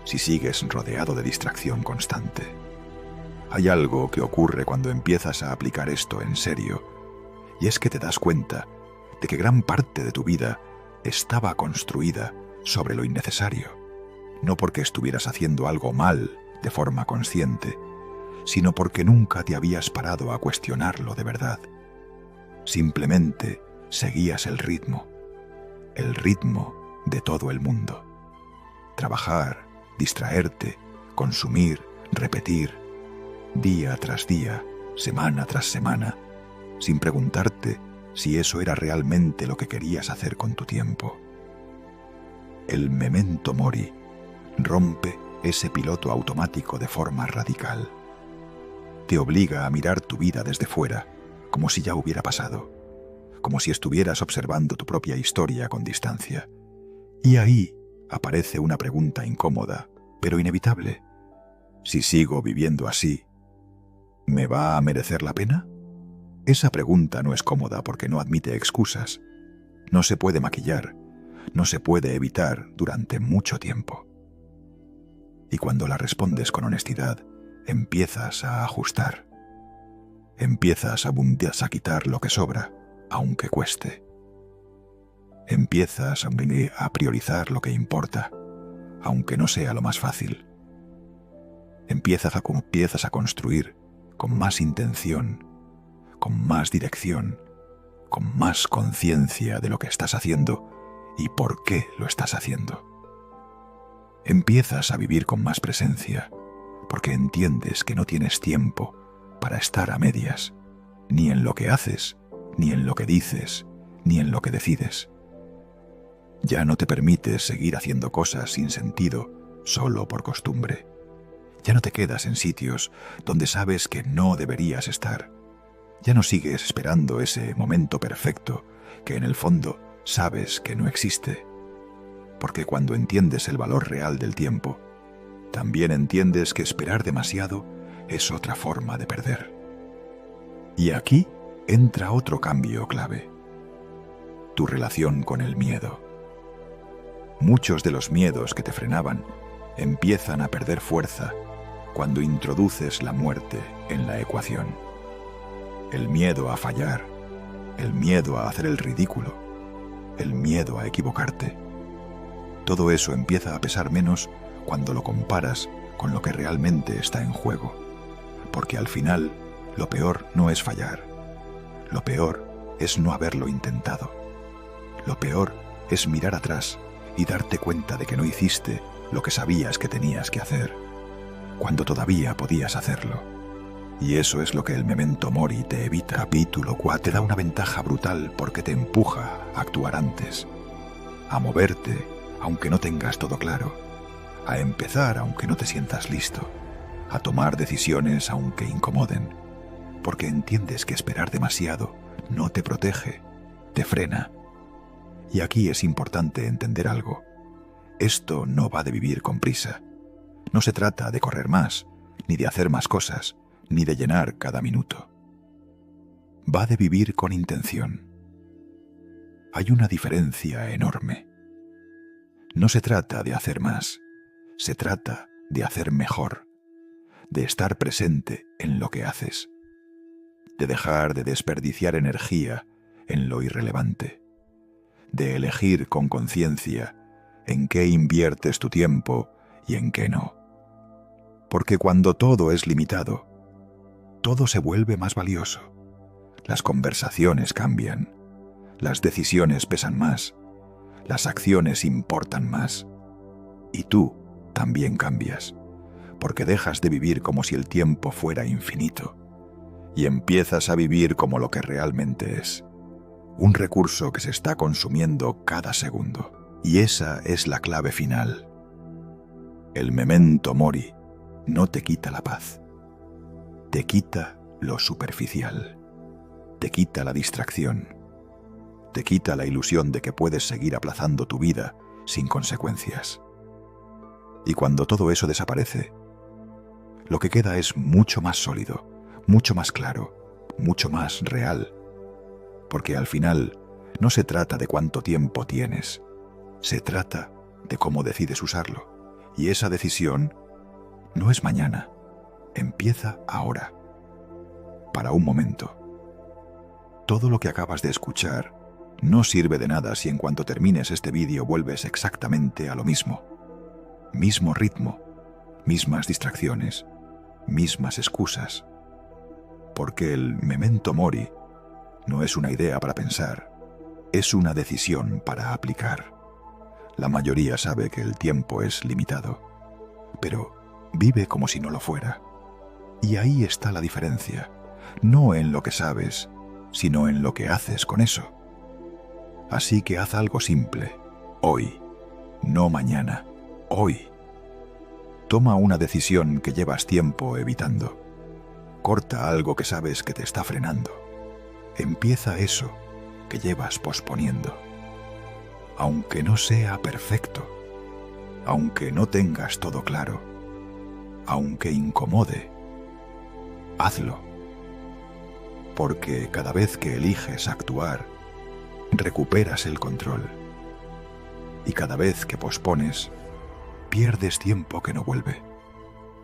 si sigues rodeado de distracción constante. Hay algo que ocurre cuando empiezas a aplicar esto en serio, y es que te das cuenta de que gran parte de tu vida estaba construida sobre lo innecesario, no porque estuvieras haciendo algo mal de forma consciente, sino porque nunca te habías parado a cuestionarlo de verdad. Simplemente seguías el ritmo de todo el mundo. Trabajar, distraerte, consumir, repetir, día tras día, semana tras semana, sin preguntarte si eso era realmente lo que querías hacer con tu tiempo. El memento mori rompe ese piloto automático de forma radical. Te obliga a mirar tu vida desde fuera, como si ya hubiera pasado, como si estuvieras observando tu propia historia con distancia. Y ahí aparece una pregunta incómoda, pero inevitable. Si sigo viviendo así, ¿me va a merecer la pena? Esa pregunta no es cómoda porque no admite excusas. No se puede maquillar, no se puede evitar durante mucho tiempo. Y cuando la respondes con honestidad, empiezas a ajustar. Empiezas a quitar lo que sobra, aunque cueste. Empiezas a priorizar lo que importa, aunque no sea lo más fácil. Empiezas a construir con más intención, con más dirección, con más conciencia de lo que estás haciendo y por qué lo estás haciendo. Empiezas a vivir con más presencia, porque entiendes que no tienes tiempo para estar a medias, ni en lo que haces, ni en lo que dices, ni en lo que decides. Ya no te permites seguir haciendo cosas sin sentido solo por costumbre. Ya no te quedas en sitios donde sabes que no deberías estar. Ya no sigues esperando ese momento perfecto que en el fondo sabes que no existe. Porque cuando entiendes el valor real del tiempo, también entiendes que esperar demasiado es otra forma de perder. Y aquí entra otro cambio clave: tu relación con el miedo. Muchos de los miedos que te frenaban empiezan a perder fuerza cuando introduces la muerte en la ecuación. El miedo a fallar, el miedo a hacer el ridículo, el miedo a equivocarte. Todo eso empieza a pesar menos cuando lo comparas con lo que realmente está en juego. Porque al final, lo peor no es fallar. Lo peor es no haberlo intentado. Lo peor es mirar atrás y darte cuenta de que no hiciste lo que sabías que tenías que hacer, cuando todavía podías hacerlo. Y eso es lo que el memento mori te evita. Capítulo 4 te da una ventaja brutal porque te empuja a actuar antes, a moverte aunque no tengas todo claro, a empezar aunque no te sientas listo, a tomar decisiones aunque incomoden, porque entiendes que esperar demasiado no te protege, te frena. Y aquí es importante entender algo. Esto no va de vivir con prisa. No se trata de correr más, ni de hacer más cosas, ni de llenar cada minuto. Va de vivir con intención. Hay una diferencia enorme. No se trata de hacer más, se trata de hacer mejor, de estar presente en lo que haces, de dejar de desperdiciar energía en lo irrelevante, de elegir con conciencia en qué inviertes tu tiempo y en qué no. Porque cuando todo es limitado, todo se vuelve más valioso. Las conversaciones cambian, las decisiones pesan más, las acciones importan más. Y tú también cambias, porque dejas de vivir como si el tiempo fuera infinito y empiezas a vivir como lo que realmente es, un recurso que se está consumiendo cada segundo. Y esa es la clave final. El memento mori no te quita la paz, te quita lo superficial. Te quita la distracción. Te quita la ilusión de que puedes seguir aplazando tu vida sin consecuencias. Y cuando todo eso desaparece, lo que queda es mucho más sólido, mucho más claro, mucho más real. Porque al final no se trata de cuánto tiempo tienes, se trata de cómo decides usarlo. Y esa decisión no es mañana, empieza ahora, para un momento. Todo lo que acabas de escuchar no sirve de nada si en cuanto termines este vídeo vuelves exactamente a lo mismo. Mismo ritmo, mismas distracciones, mismas excusas. Porque el memento mori no es una idea para pensar, es una decisión para aplicar. La mayoría sabe que el tiempo es limitado, pero vive como si no lo fuera. Y ahí está la diferencia, no en lo que sabes, sino en lo que haces con eso. Así que haz algo simple, hoy, no mañana, hoy. Toma una decisión que llevas tiempo evitando. Corta algo que sabes que te está frenando. Empieza eso que llevas posponiendo. Aunque no sea perfecto, aunque no tengas todo claro, aunque incomode, hazlo. Porque cada vez que eliges actuar, recuperas el control. Y cada vez que pospones, pierdes tiempo que no vuelve.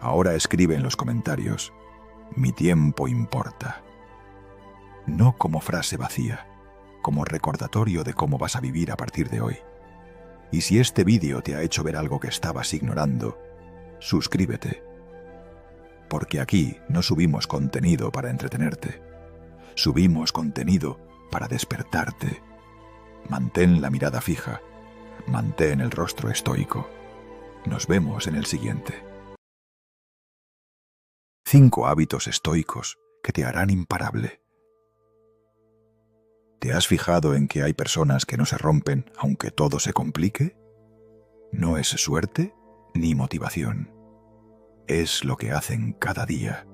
Ahora escribe en los comentarios, mi tiempo importa. No como frase vacía, como recordatorio de cómo vas a vivir a partir de hoy. Y si este vídeo te ha hecho ver algo que estabas ignorando, suscríbete. Porque aquí no subimos contenido para entretenerte. Subimos contenido para despertarte. Mantén la mirada fija. Mantén el rostro estoico. Nos vemos en el siguiente. 5 hábitos estoicos que te harán imparable. ¿Te has fijado en que hay personas que no se rompen aunque todo se complique? No es suerte ni motivación. Es lo que hacen cada día.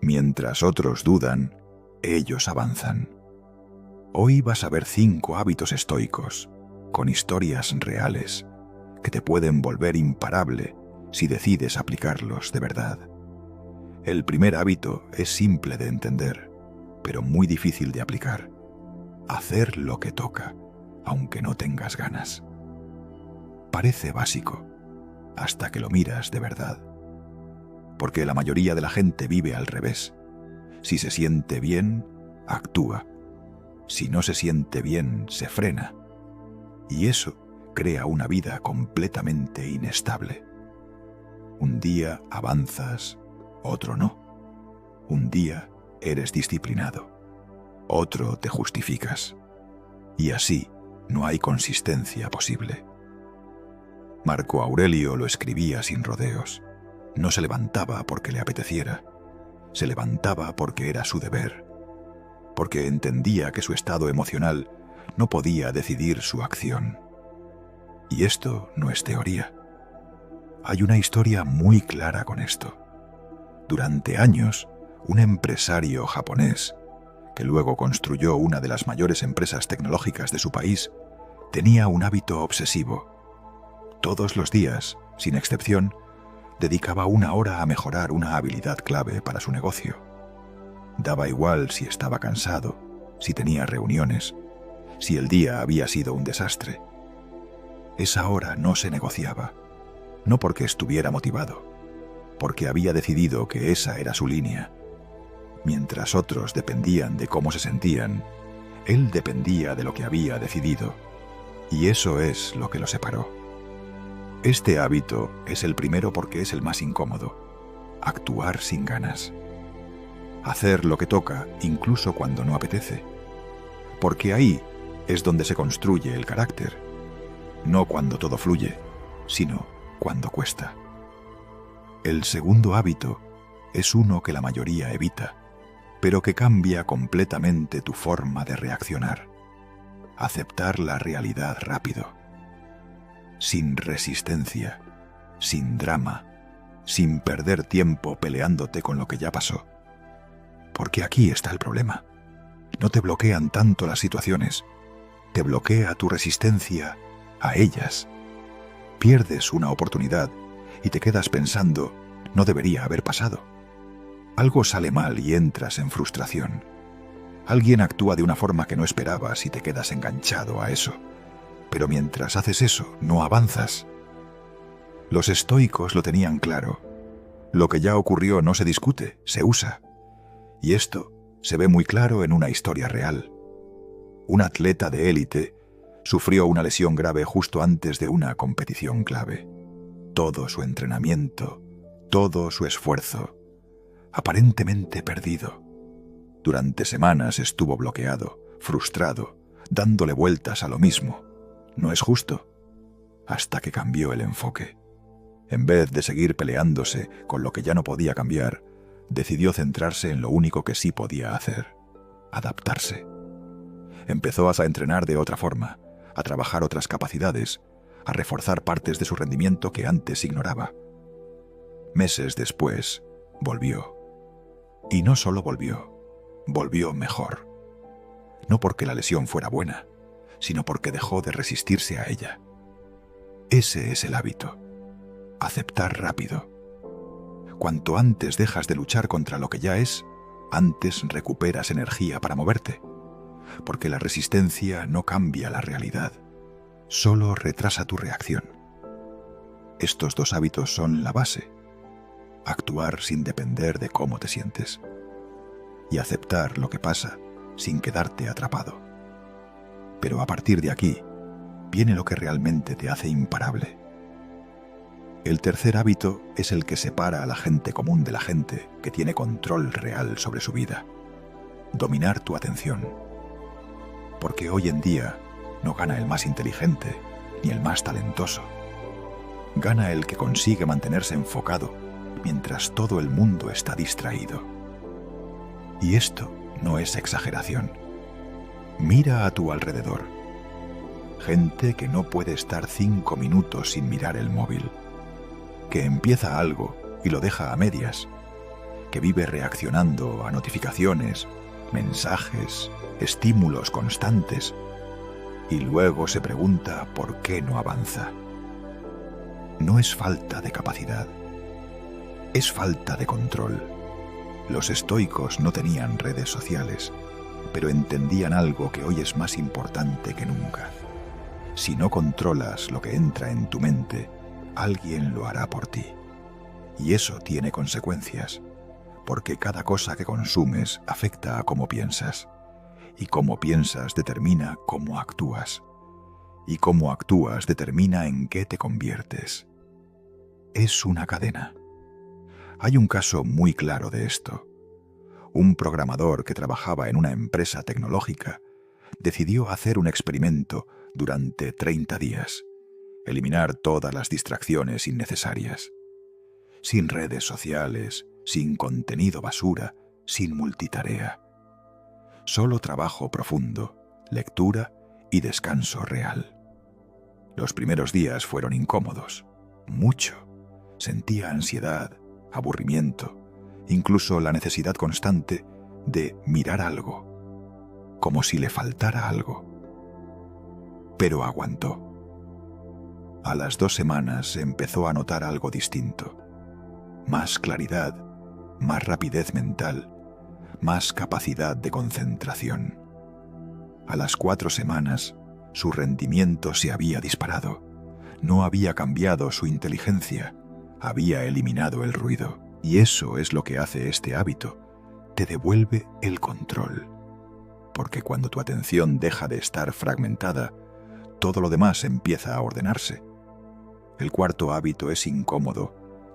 Mientras otros dudan, ellos avanzan. Hoy vas a ver 5 hábitos estoicos, con historias reales, que te pueden volver imparable si decides aplicarlos de verdad. El primer hábito es simple de entender, pero muy difícil de aplicar. Hacer lo que toca, aunque no tengas ganas. Parece básico, hasta que lo miras de verdad. Porque la mayoría de la gente vive al revés. Si se siente bien, actúa. Si no se siente bien, se frena. Y eso crea una vida completamente inestable. Un día avanzas, otro no. Un día eres disciplinado, otro te justificas. Y así no hay consistencia posible. Marco Aurelio lo escribía sin rodeos. No se levantaba porque le apeteciera. Se levantaba porque era su deber. Porque entendía que su estado emocional no podía decidir su acción. Y esto no es teoría. Hay una historia muy clara con esto. Durante años, un empresario japonés, que luego construyó una de las mayores empresas tecnológicas de su país, tenía un hábito obsesivo. Todos los días, sin excepción, dedicaba 1 hora a mejorar una habilidad clave para su negocio. Daba igual si estaba cansado, si tenía reuniones, si el día había sido un desastre. Esa hora no se negociaba, no porque estuviera motivado, porque había decidido que esa era su línea. Mientras otros dependían de cómo se sentían, él dependía de lo que había decidido, y eso es lo que lo separó. Este hábito es el primero porque es el más incómodo: actuar sin ganas. Hacer lo que toca incluso cuando no apetece. Porque ahí es donde se construye el carácter. No cuando todo fluye, sino cuando cuesta. El segundo hábito es uno que la mayoría evita, pero que cambia completamente tu forma de reaccionar. Aceptar la realidad rápido. Sin resistencia, sin drama, sin perder tiempo peleándote con lo que ya pasó. Porque aquí está el problema. No te bloquean tanto las situaciones, te bloquea tu resistencia a ellas. Pierdes una oportunidad y te quedas pensando, no debería haber pasado. Algo sale mal y entras en frustración. Alguien actúa de una forma que no esperabas y te quedas enganchado a eso. Pero mientras haces eso, no avanzas. Los estoicos lo tenían claro. Lo que ya ocurrió no se discute, se usa. Y esto se ve muy claro en una historia real. Un atleta de élite sufrió una lesión grave justo antes de una competición clave. Todo su entrenamiento, todo su esfuerzo, aparentemente perdido. Durante semanas estuvo bloqueado, frustrado, dándole vueltas a lo mismo. No es justo. Hasta que cambió el enfoque. En vez de seguir peleándose con lo que ya no podía cambiar, decidió centrarse en lo único que sí podía hacer: adaptarse. Empezó a entrenar de otra forma, a trabajar otras capacidades, a reforzar partes de su rendimiento que antes ignoraba. Meses después, volvió. Y no solo volvió mejor. No porque la lesión fuera buena, sino porque dejó de resistirse a ella. Ese es el hábito. Aceptar rápido. Cuanto antes dejas de luchar contra lo que ya es, antes recuperas energía para moverte. Porque la resistencia no cambia la realidad, solo retrasa tu reacción. Estos dos hábitos son la base: actuar sin depender de cómo te sientes y aceptar lo que pasa sin quedarte atrapado. Pero a partir de aquí, viene lo que realmente te hace imparable. El tercer hábito es el que separa a la gente común de la gente que tiene control real sobre su vida: dominar tu atención. Porque hoy en día no gana el más inteligente ni el más talentoso. Gana el que consigue mantenerse enfocado mientras todo el mundo está distraído. Y esto no es exageración. Mira a tu alrededor. Gente que no puede estar 5 minutos sin mirar el móvil. Que empieza algo y lo deja a medias. Que vive reaccionando a notificaciones, mensajes, estímulos constantes, y luego se pregunta por qué no avanza. No es falta de capacidad, es falta de control. Los estoicos no tenían redes sociales, pero entendían algo que hoy es más importante que nunca. Si no controlas lo que entra en tu mente, alguien lo hará por ti. Y eso tiene consecuencias, porque cada cosa que consumes afecta a cómo piensas. Y cómo piensas determina cómo actúas. Y cómo actúas determina en qué te conviertes. Es una cadena. Hay un caso muy claro de esto. Un programador que trabajaba en una empresa tecnológica decidió hacer un experimento durante 30 días. Eliminar todas las distracciones innecesarias. Sin redes sociales, sin contenido basura, sin multitarea. Solo trabajo profundo, lectura y descanso real. Los primeros días fueron incómodos, mucho. Sentía ansiedad, aburrimiento, incluso la necesidad constante de mirar algo, como si le faltara algo. Pero aguantó. A las 2 semanas empezó a notar algo distinto. Más claridad, más rapidez mental, más capacidad de concentración. A las 4 semanas, su rendimiento se había disparado. No había cambiado su inteligencia, había eliminado el ruido. Y eso es lo que hace este hábito: te devuelve el control. Porque cuando tu atención deja de estar fragmentada, todo lo demás empieza a ordenarse. El cuarto hábito es incómodo,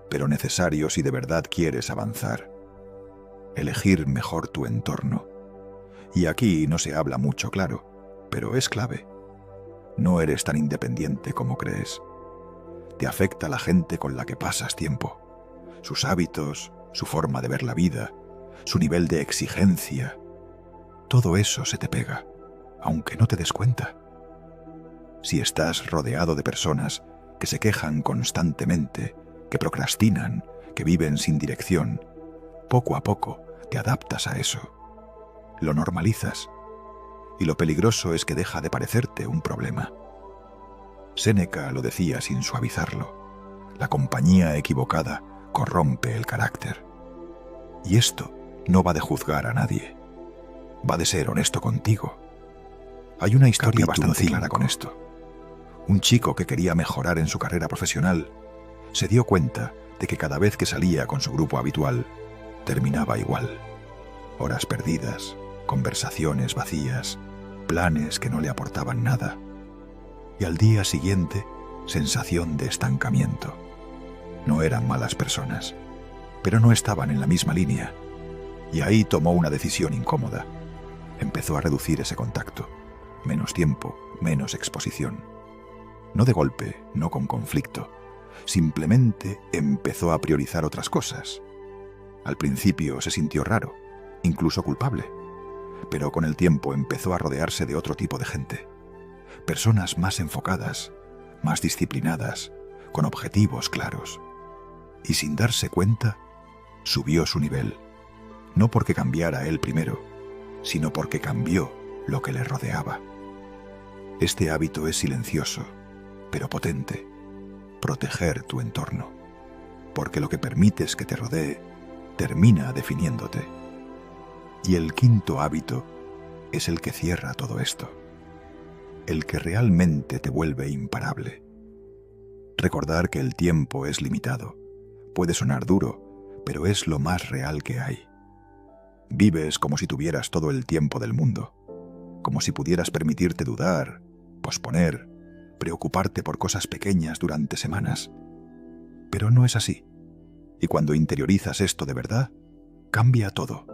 pero necesario si de verdad quieres avanzar. Elegir mejor tu entorno. Y aquí no se habla mucho, claro, pero es clave. No eres tan independiente como crees. Te afecta la gente con la que pasas tiempo, sus hábitos, su forma de ver la vida, su nivel de exigencia. Todo eso se te pega, aunque no te des cuenta. Si estás rodeado de personas que se quejan constantemente, que procrastinan, que viven sin dirección, poco a poco te adaptas a eso, lo normalizas, y lo peligroso es que deja de parecerte un problema. Séneca lo decía sin suavizarlo: la compañía equivocada corrompe el carácter. Y esto no va de juzgar a nadie, va de ser honesto contigo. Hay una historia bastante clara con esto. Un chico que quería mejorar en su carrera profesional se dio cuenta de que cada vez que salía con su grupo habitual, terminaba igual. Horas perdidas, conversaciones vacías, planes que no le aportaban nada. Y al día siguiente, sensación de estancamiento. No eran malas personas, pero no estaban en la misma línea. Y ahí tomó una decisión incómoda. Empezó a reducir ese contacto. Menos tiempo, menos exposición. No de golpe, no con conflicto. Simplemente empezó a priorizar otras cosas. Al principio se sintió raro, incluso culpable. Pero con el tiempo empezó a rodearse de otro tipo de gente. Personas más enfocadas, más disciplinadas, con objetivos claros. Y sin darse cuenta, subió su nivel. No porque cambiara él primero, sino porque cambió lo que le rodeaba. Este hábito es silencioso, pero potente. Proteger tu entorno. Porque lo que permites que te rodee termina definiéndote. Y el quinto hábito es el que cierra todo esto. El que realmente te vuelve imparable. Recordar que el tiempo es limitado. Puede sonar duro, pero es lo más real que hay. Vives como si tuvieras todo el tiempo del mundo, como si pudieras permitirte dudar, posponer, preocuparte por cosas pequeñas durante semanas. Pero no es así. Y cuando interiorizas esto de verdad, cambia todo.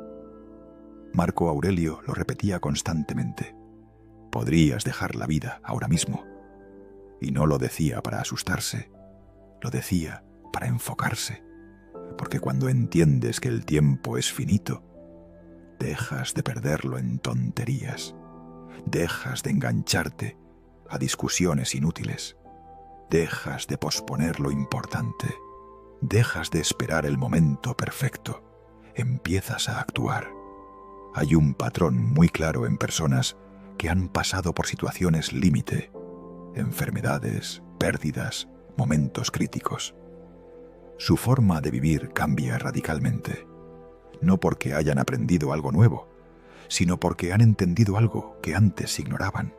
Marco Aurelio lo repetía constantemente. Podrías dejar la vida ahora mismo. Y no lo decía para asustarse, lo decía para enfocarse. Porque cuando entiendes que el tiempo es finito, dejas de perderlo en tonterías, dejas de engancharte a discusiones inútiles, dejas de posponer lo importante, dejas de esperar el momento perfecto, empiezas a actuar. Hay un patrón muy claro en personas que han pasado por situaciones límite, enfermedades, pérdidas, momentos críticos. Su forma de vivir cambia radicalmente. No porque hayan aprendido algo nuevo, sino porque han entendido algo que antes ignoraban.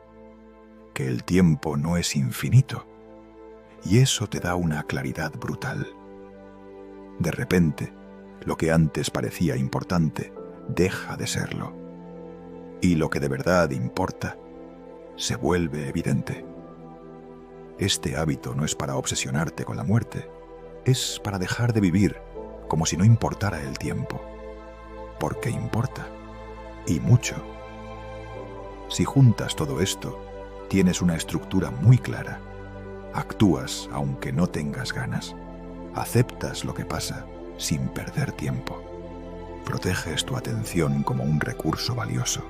Que el tiempo no es infinito. Y eso te da una claridad brutal. De repente, lo que antes parecía importante deja de serlo. Y lo que de verdad importa se vuelve evidente. Este hábito no es para obsesionarte con la muerte, es para dejar de vivir como si no importara el tiempo. Porque importa, y mucho. Si juntas todo esto, tienes una estructura muy clara. Actúas aunque no tengas ganas. Aceptas lo que pasa sin perder tiempo. Proteges tu atención como un recurso valioso.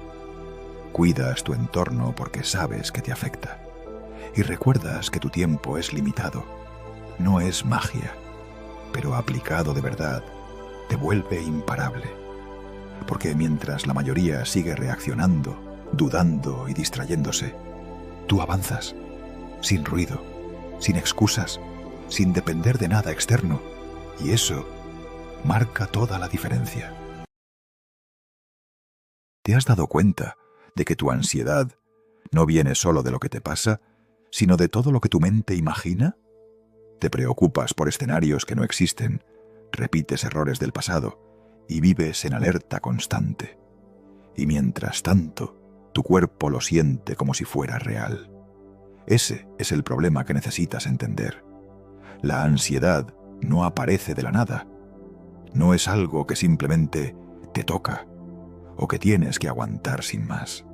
Cuidas tu entorno porque sabes que te afecta. Y recuerdas que tu tiempo es limitado. No es magia, pero aplicado de verdad, te vuelve imparable. Porque mientras la mayoría sigue reaccionando, dudando y distrayéndose, tú avanzas, sin ruido, sin excusas, sin depender de nada externo. Y eso marca toda la diferencia. ¿Te has dado cuenta de que tu ansiedad no viene solo de lo que te pasa, sino de todo lo que tu mente imagina? Te preocupas por escenarios que no existen, repites errores del pasado y vives en alerta constante. Y mientras tanto, tu cuerpo lo siente como si fuera real. Ese es el problema que necesitas entender. La ansiedad no aparece de la nada. No es algo que simplemente te toca o que tienes que aguantar sin más.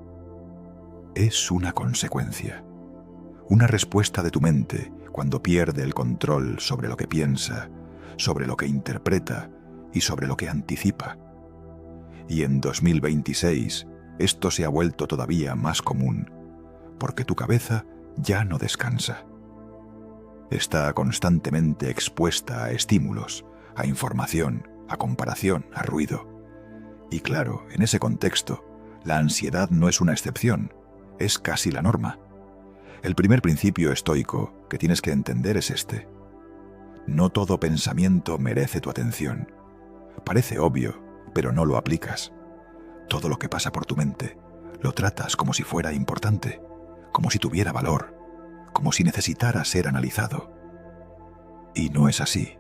Es una consecuencia, una respuesta de tu mente cuando pierde el control sobre lo que piensa, sobre lo que interpreta y sobre lo que anticipa. Y en 2026 esto se ha vuelto todavía más común, porque tu cabeza ya no descansa. Está constantemente expuesta a estímulos, a información, a comparación, a ruido. Y claro, en ese contexto, la ansiedad no es una excepción, es casi la norma. El primer principio estoico que tienes que entender es este: no todo pensamiento merece tu atención. Parece obvio, pero no lo aplicas. Todo lo que pasa por tu mente lo tratas como si fuera importante, como si tuviera valor, como si necesitara ser analizado. Y no es así.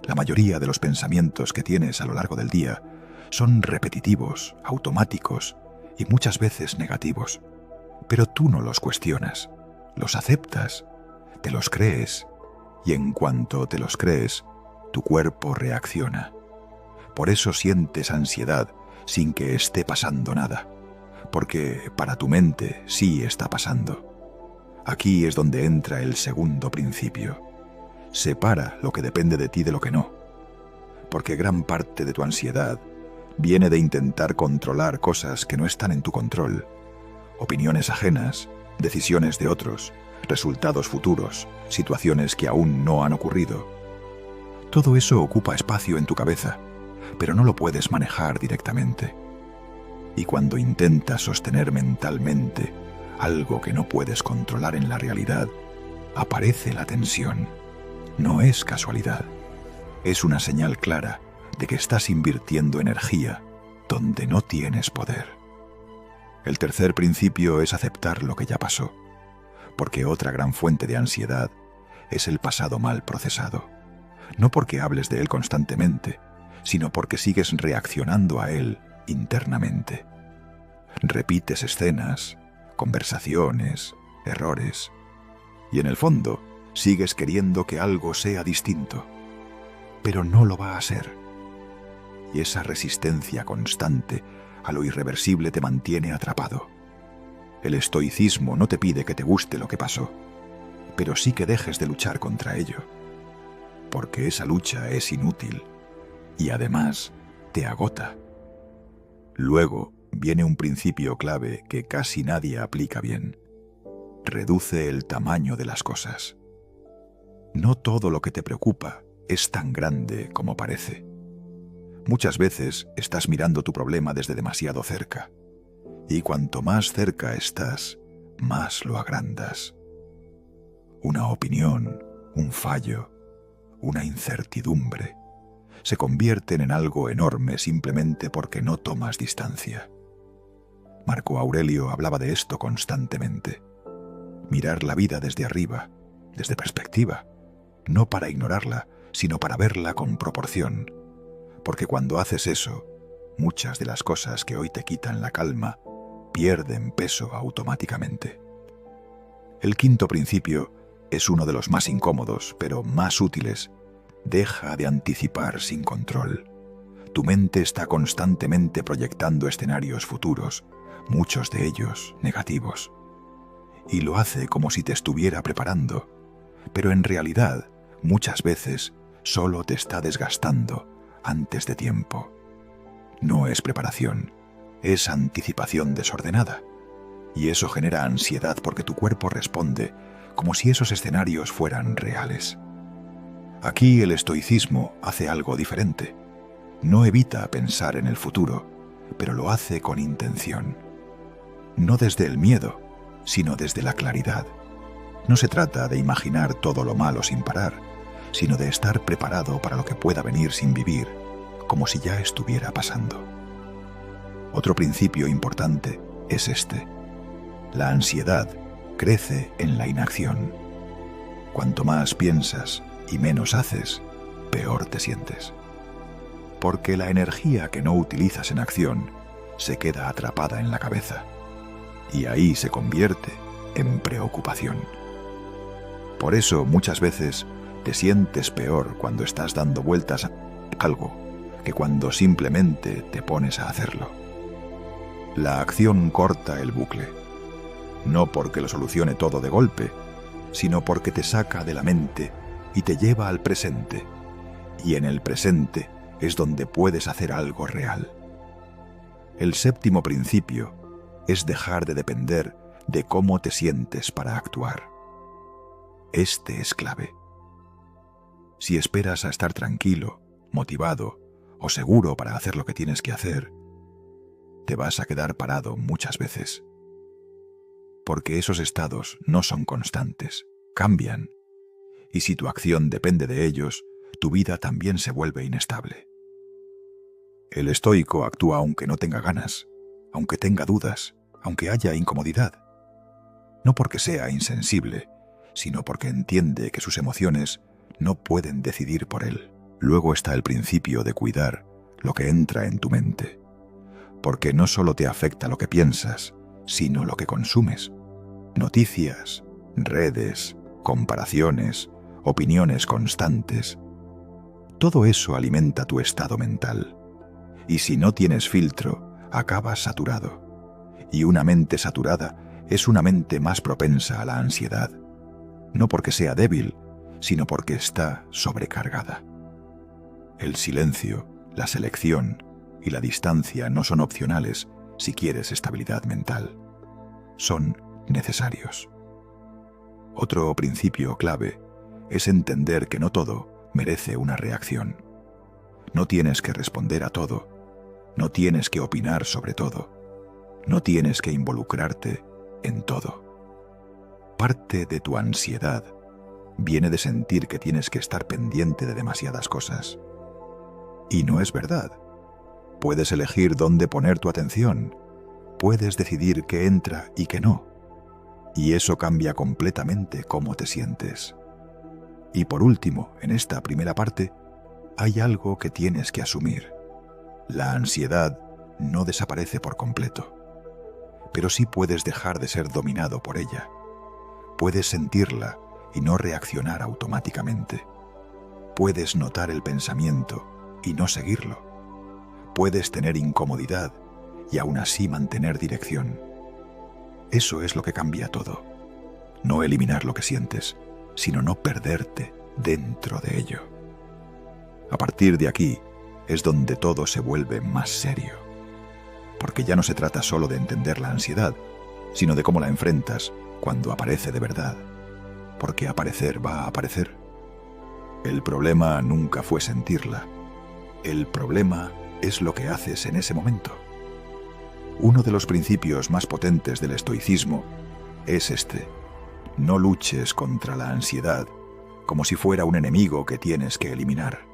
La mayoría de los pensamientos que tienes a lo largo del día son repetitivos, automáticos y muchas veces negativos. Pero tú no los cuestionas, los aceptas, te los crees, y en cuanto te los crees, tu cuerpo reacciona. Por eso sientes ansiedad sin que esté pasando nada, porque para tu mente sí está pasando. Aquí es donde entra el segundo principio. Separa lo que depende de ti de lo que no, porque gran parte de tu ansiedad viene de intentar controlar cosas que no están en tu control. Opiniones ajenas, decisiones de otros, resultados futuros, situaciones que aún no han ocurrido. Todo eso ocupa espacio en tu cabeza, pero no lo puedes manejar directamente. Y cuando intentas sostener mentalmente algo que no puedes controlar en la realidad, aparece la tensión. No es casualidad. Es una señal clara de que estás invirtiendo energía donde no tienes poder. El tercer principio es aceptar lo que ya pasó, porque otra gran fuente de ansiedad es el pasado mal procesado. No porque hables de él constantemente, sino porque sigues reaccionando a él internamente. Repites escenas, conversaciones, errores, y en el fondo sigues queriendo que algo sea distinto, pero no lo va a ser. Y esa resistencia constante a lo irreversible te mantiene atrapado. El estoicismo no te pide que te guste lo que pasó, pero sí que dejes de luchar contra ello, porque esa lucha es inútil y además te agota. Luego viene un principio clave que casi nadie aplica bien. Reduce el tamaño de las cosas. No todo lo que te preocupa es tan grande como parece. Muchas veces estás mirando tu problema desde demasiado cerca, y cuanto más cerca estás, más lo agrandas. Una opinión, un fallo, una incertidumbre, se convierten en algo enorme simplemente porque no tomas distancia. Marco Aurelio hablaba de esto constantemente. Mirar la vida desde arriba, desde perspectiva, no para ignorarla, sino para verla con proporción. Porque cuando haces eso, muchas de las cosas que hoy te quitan la calma pierden peso automáticamente. El quinto principio es uno de los más incómodos, pero más útiles. Deja de anticipar sin control. Tu mente está constantemente proyectando escenarios futuros, muchos de ellos negativos. Y lo hace como si te estuviera preparando, pero en realidad, muchas veces, solo te está desgastando antes de tiempo. No es preparación, es anticipación desordenada. Y eso genera ansiedad porque tu cuerpo responde como si esos escenarios fueran reales. Aquí el estoicismo hace algo diferente. No evita pensar en el futuro, pero lo hace con intención. No desde el miedo, sino desde la claridad. No se trata de imaginar todo lo malo sin parar, sino de estar preparado para lo que pueda venir sin vivir, como si ya estuviera pasando. Otro principio importante es este. La ansiedad crece en la inacción. Cuanto más piensas y menos haces, peor te sientes. Porque la energía que no utilizas en acción se queda atrapada en la cabeza, y ahí se convierte en preocupación. Por eso muchas veces te sientes peor cuando estás dando vueltas a algo que cuando simplemente te pones a hacerlo. La acción corta el bucle, no porque lo solucione todo de golpe, sino porque te saca de la mente y te lleva al presente, y en el presente es donde puedes hacer algo real. El séptimo principio es dejar de depender de cómo te sientes para actuar. Este es clave. Si esperas a estar tranquilo, motivado o seguro para hacer lo que tienes que hacer, te vas a quedar parado muchas veces. Porque esos estados no son constantes, cambian, y si tu acción depende de ellos, tu vida también se vuelve inestable. El estoico actúa aunque no tenga ganas, aunque tenga dudas, aunque haya incomodidad. No porque sea insensible, sino porque entiende que sus emociones no pueden decidir por él. Luego está el principio de cuidar lo que entra en tu mente, porque no solo te afecta lo que piensas, sino lo que consumes. Noticias, redes, comparaciones, opiniones constantes. Todo eso alimenta tu estado mental. Y si no tienes filtro, acabas saturado. Y una mente saturada es una mente más propensa a la ansiedad. No porque sea débil, sino porque está sobrecargada. El silencio, la selección y la distancia no son opcionales si quieres estabilidad mental. Son necesarios. Otro principio clave es entender que no todo merece una reacción. No tienes que responder a todo, no tienes que opinar sobre todo, no tienes que involucrarte en todo. Parte de tu ansiedad viene de sentir que tienes que estar pendiente de demasiadas cosas. Y no es verdad. Puedes elegir dónde poner tu atención, puedes decidir qué entra y qué no. Y eso cambia completamente cómo te sientes. Y por último, en esta primera parte, hay algo que tienes que asumir. La ansiedad no desaparece por completo, pero sí puedes dejar de ser dominado por ella. Puedes sentirla y no reaccionar automáticamente. Puedes notar el pensamiento y no seguirlo. Puedes tener incomodidad y aún así mantener dirección. Eso es lo que cambia todo. No eliminar lo que sientes, sino no perderte dentro de ello. A partir de aquí es donde todo se vuelve más serio. Porque ya no se trata solo de entender la ansiedad, sino de cómo la enfrentas cuando aparece de verdad. Porque aparecer va a aparecer. El problema nunca fue sentirla. El problema es lo que haces en ese momento. Uno de los principios más potentes del estoicismo es este: no luches contra la ansiedad como si fuera un enemigo que tienes que eliminar,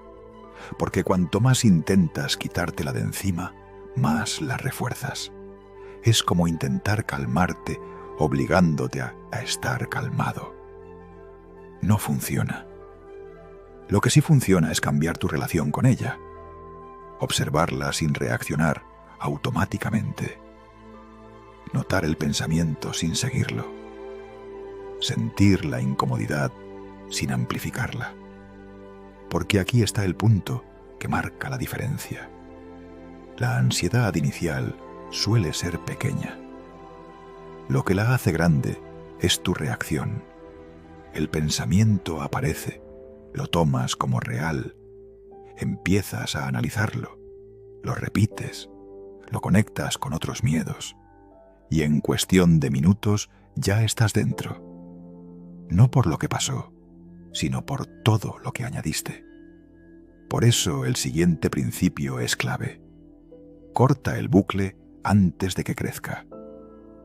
porque cuanto más intentas quitártela de encima, más la refuerzas. Es como intentar calmarte obligándote a estar calmado. No funciona. Lo que sí funciona es cambiar tu relación con ella, observarla sin reaccionar automáticamente, notar el pensamiento sin seguirlo, sentir la incomodidad sin amplificarla. Porque aquí está el punto que marca la diferencia. La ansiedad inicial suele ser pequeña. Lo que la hace grande es tu reacción. El pensamiento aparece, lo tomas como real, empiezas a analizarlo, lo repites, lo conectas con otros miedos, y en cuestión de minutos ya estás dentro. No por lo que pasó, sino por todo lo que añadiste. Por eso el siguiente principio es clave. Corta el bucle antes de que crezca.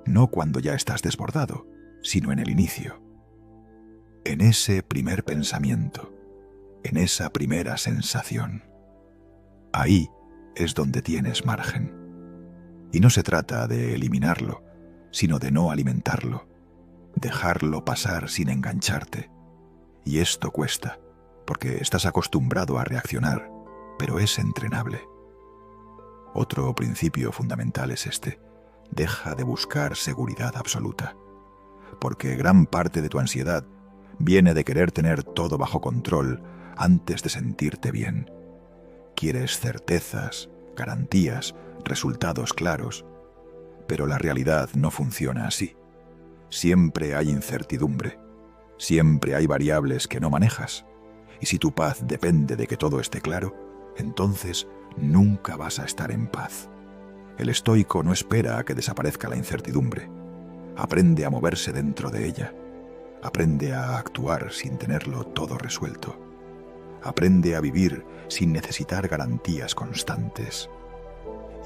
No cuando ya estás desbordado, sino en el inicio. En ese primer pensamiento, en esa primera sensación. Ahí es donde tienes margen. Y no se trata de eliminarlo, sino de no alimentarlo, dejarlo pasar sin engancharte. Y esto cuesta, porque estás acostumbrado a reaccionar, pero es entrenable. Otro principio fundamental es este: deja de buscar seguridad absoluta, porque gran parte de tu ansiedad viene de querer tener todo bajo control antes de sentirte bien. Quieres certezas, garantías, resultados claros, pero la realidad no funciona así. Siempre hay incertidumbre, siempre hay variables que no manejas, y si tu paz depende de que todo esté claro, entonces nunca vas a estar en paz. El estoico no espera a que desaparezca la incertidumbre. Aprende a moverse dentro de ella. Aprende a actuar sin tenerlo todo resuelto. Aprende a vivir sin necesitar garantías constantes.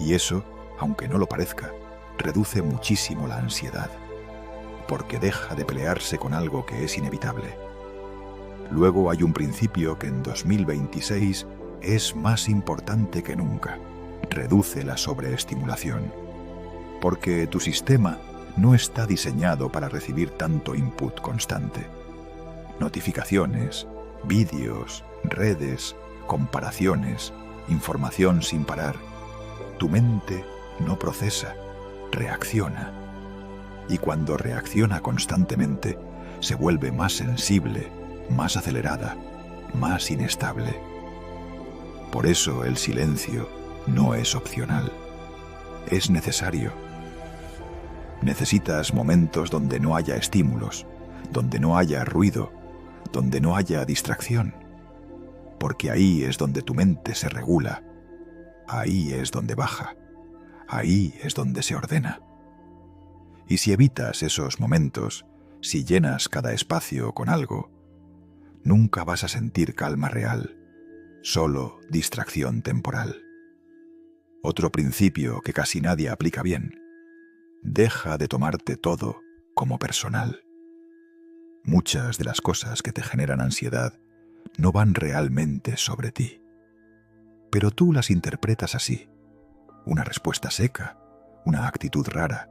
Y eso, aunque no lo parezca, reduce muchísimo la ansiedad, porque deja de pelearse con algo que es inevitable. Luego hay un principio que en 2026 es más importante que nunca. Reduce la sobreestimulación. Porque tu sistema no está diseñado para recibir tanto input constante. Notificaciones, vídeos, redes, comparaciones, información sin parar. Tu mente no procesa, reacciona. Y cuando reacciona constantemente, se vuelve más sensible, más acelerada, más inestable. Por eso el silencio no es opcional, es necesario. Necesitas momentos donde no haya estímulos, donde no haya ruido, donde no haya distracción, porque ahí es donde tu mente se regula, ahí es donde baja, ahí es donde se ordena. Y si evitas esos momentos, si llenas cada espacio con algo, nunca vas a sentir calma real, solo distracción temporal. Otro principio que casi nadie aplica bien: deja de tomarte todo como personal. Muchas de las cosas que te generan ansiedad no van realmente sobre ti, pero tú las interpretas así: una respuesta seca, una actitud rara,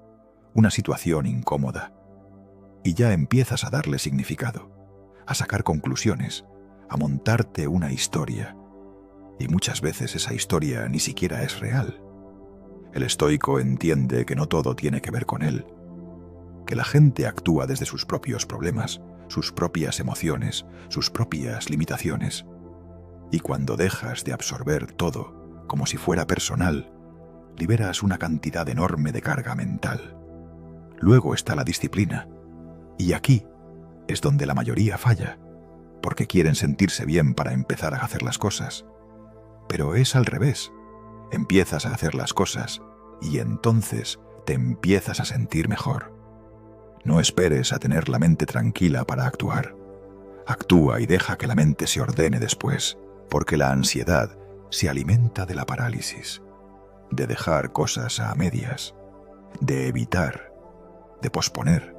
una situación incómoda, y ya empiezas a darle significado, a sacar conclusiones, a montarte una historia, y muchas veces esa historia ni siquiera es real. El estoico entiende que no todo tiene que ver con él, que la gente actúa desde sus propios problemas, sus propias emociones, sus propias limitaciones, y cuando dejas de absorber todo como si fuera personal, liberas una cantidad enorme de carga mental. Luego está la disciplina, y aquí es donde la mayoría falla, porque quieren sentirse bien para empezar a hacer las cosas. Pero es al revés. Empiezas a hacer las cosas y entonces te empiezas a sentir mejor. No esperes a tener la mente tranquila para actuar. Actúa y deja que la mente se ordene después, porque la ansiedad se alimenta de la parálisis, de dejar cosas a medias, de evitar, de posponer.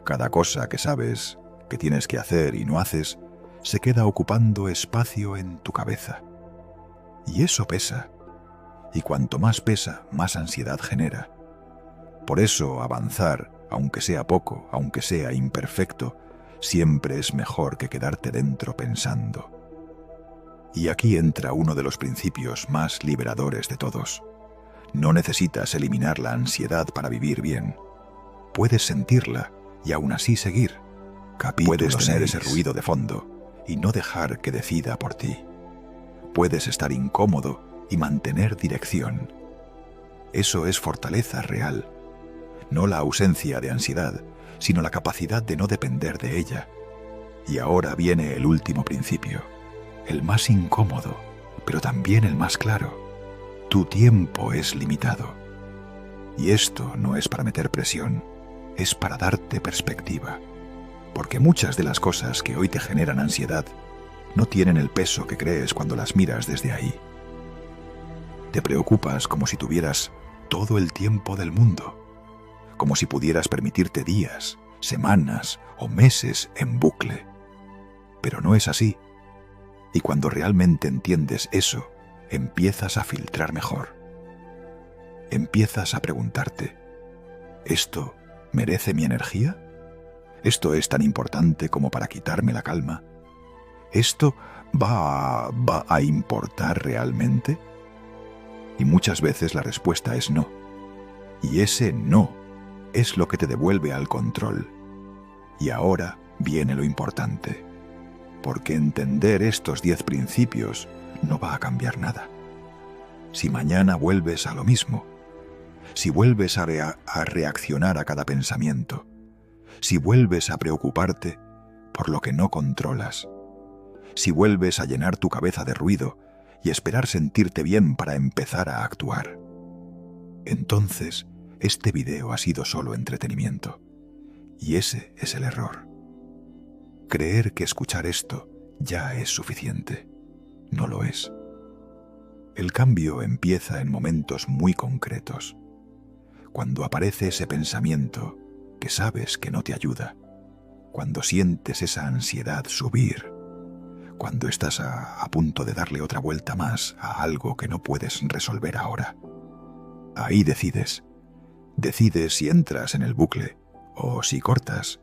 Cada cosa que sabes que tienes que hacer y no haces se queda ocupando espacio en tu cabeza. Y eso pesa. Y cuanto más pesa, más ansiedad genera. Por eso avanzar, aunque sea poco, aunque sea imperfecto, siempre es mejor que quedarte dentro pensando. Y aquí entra uno de los principios más liberadores de todos. No necesitas eliminar la ansiedad para vivir bien. Puedes sentirla y aún así seguir. Puedes tener ese ruido de fondo y no dejar que decida por ti. Puedes estar incómodo y mantener dirección. Eso es fortaleza real. No la ausencia de ansiedad, sino la capacidad de no depender de ella. Y ahora viene el último principio, el más incómodo, pero también el más claro. Tu tiempo es limitado. Y esto no es para meter presión, es para darte perspectiva. Porque muchas de las cosas que hoy te generan ansiedad no tienen el peso que crees cuando las miras desde ahí. Te preocupas como si tuvieras todo el tiempo del mundo, como si pudieras permitirte días, semanas o meses en bucle. Pero no es así. Y cuando realmente entiendes eso, empiezas a filtrar mejor. Empiezas a preguntarte: ¿esto merece mi energía? ¿Esto es tan importante como para quitarme la calma? ¿Esto va a importar realmente? Y muchas veces la respuesta es no. Y ese no es lo que te devuelve al control. Y ahora viene lo importante. Porque entender estos 10 principios no va a cambiar nada. Si mañana vuelves a lo mismo, si vuelves a reaccionar a cada pensamiento, si vuelves a preocuparte por lo que no controlas, si vuelves a llenar tu cabeza de ruido y esperar sentirte bien para empezar a actuar, entonces este video ha sido solo entretenimiento. Y ese es el error. Creer que escuchar esto ya es suficiente. No lo es. El cambio empieza en momentos muy concretos, cuando aparece ese pensamiento que sabes que no te ayuda, cuando sientes esa ansiedad subir, cuando estás a punto de darle otra vuelta más a algo que no puedes resolver ahora. Ahí decides si entras en el bucle o si cortas.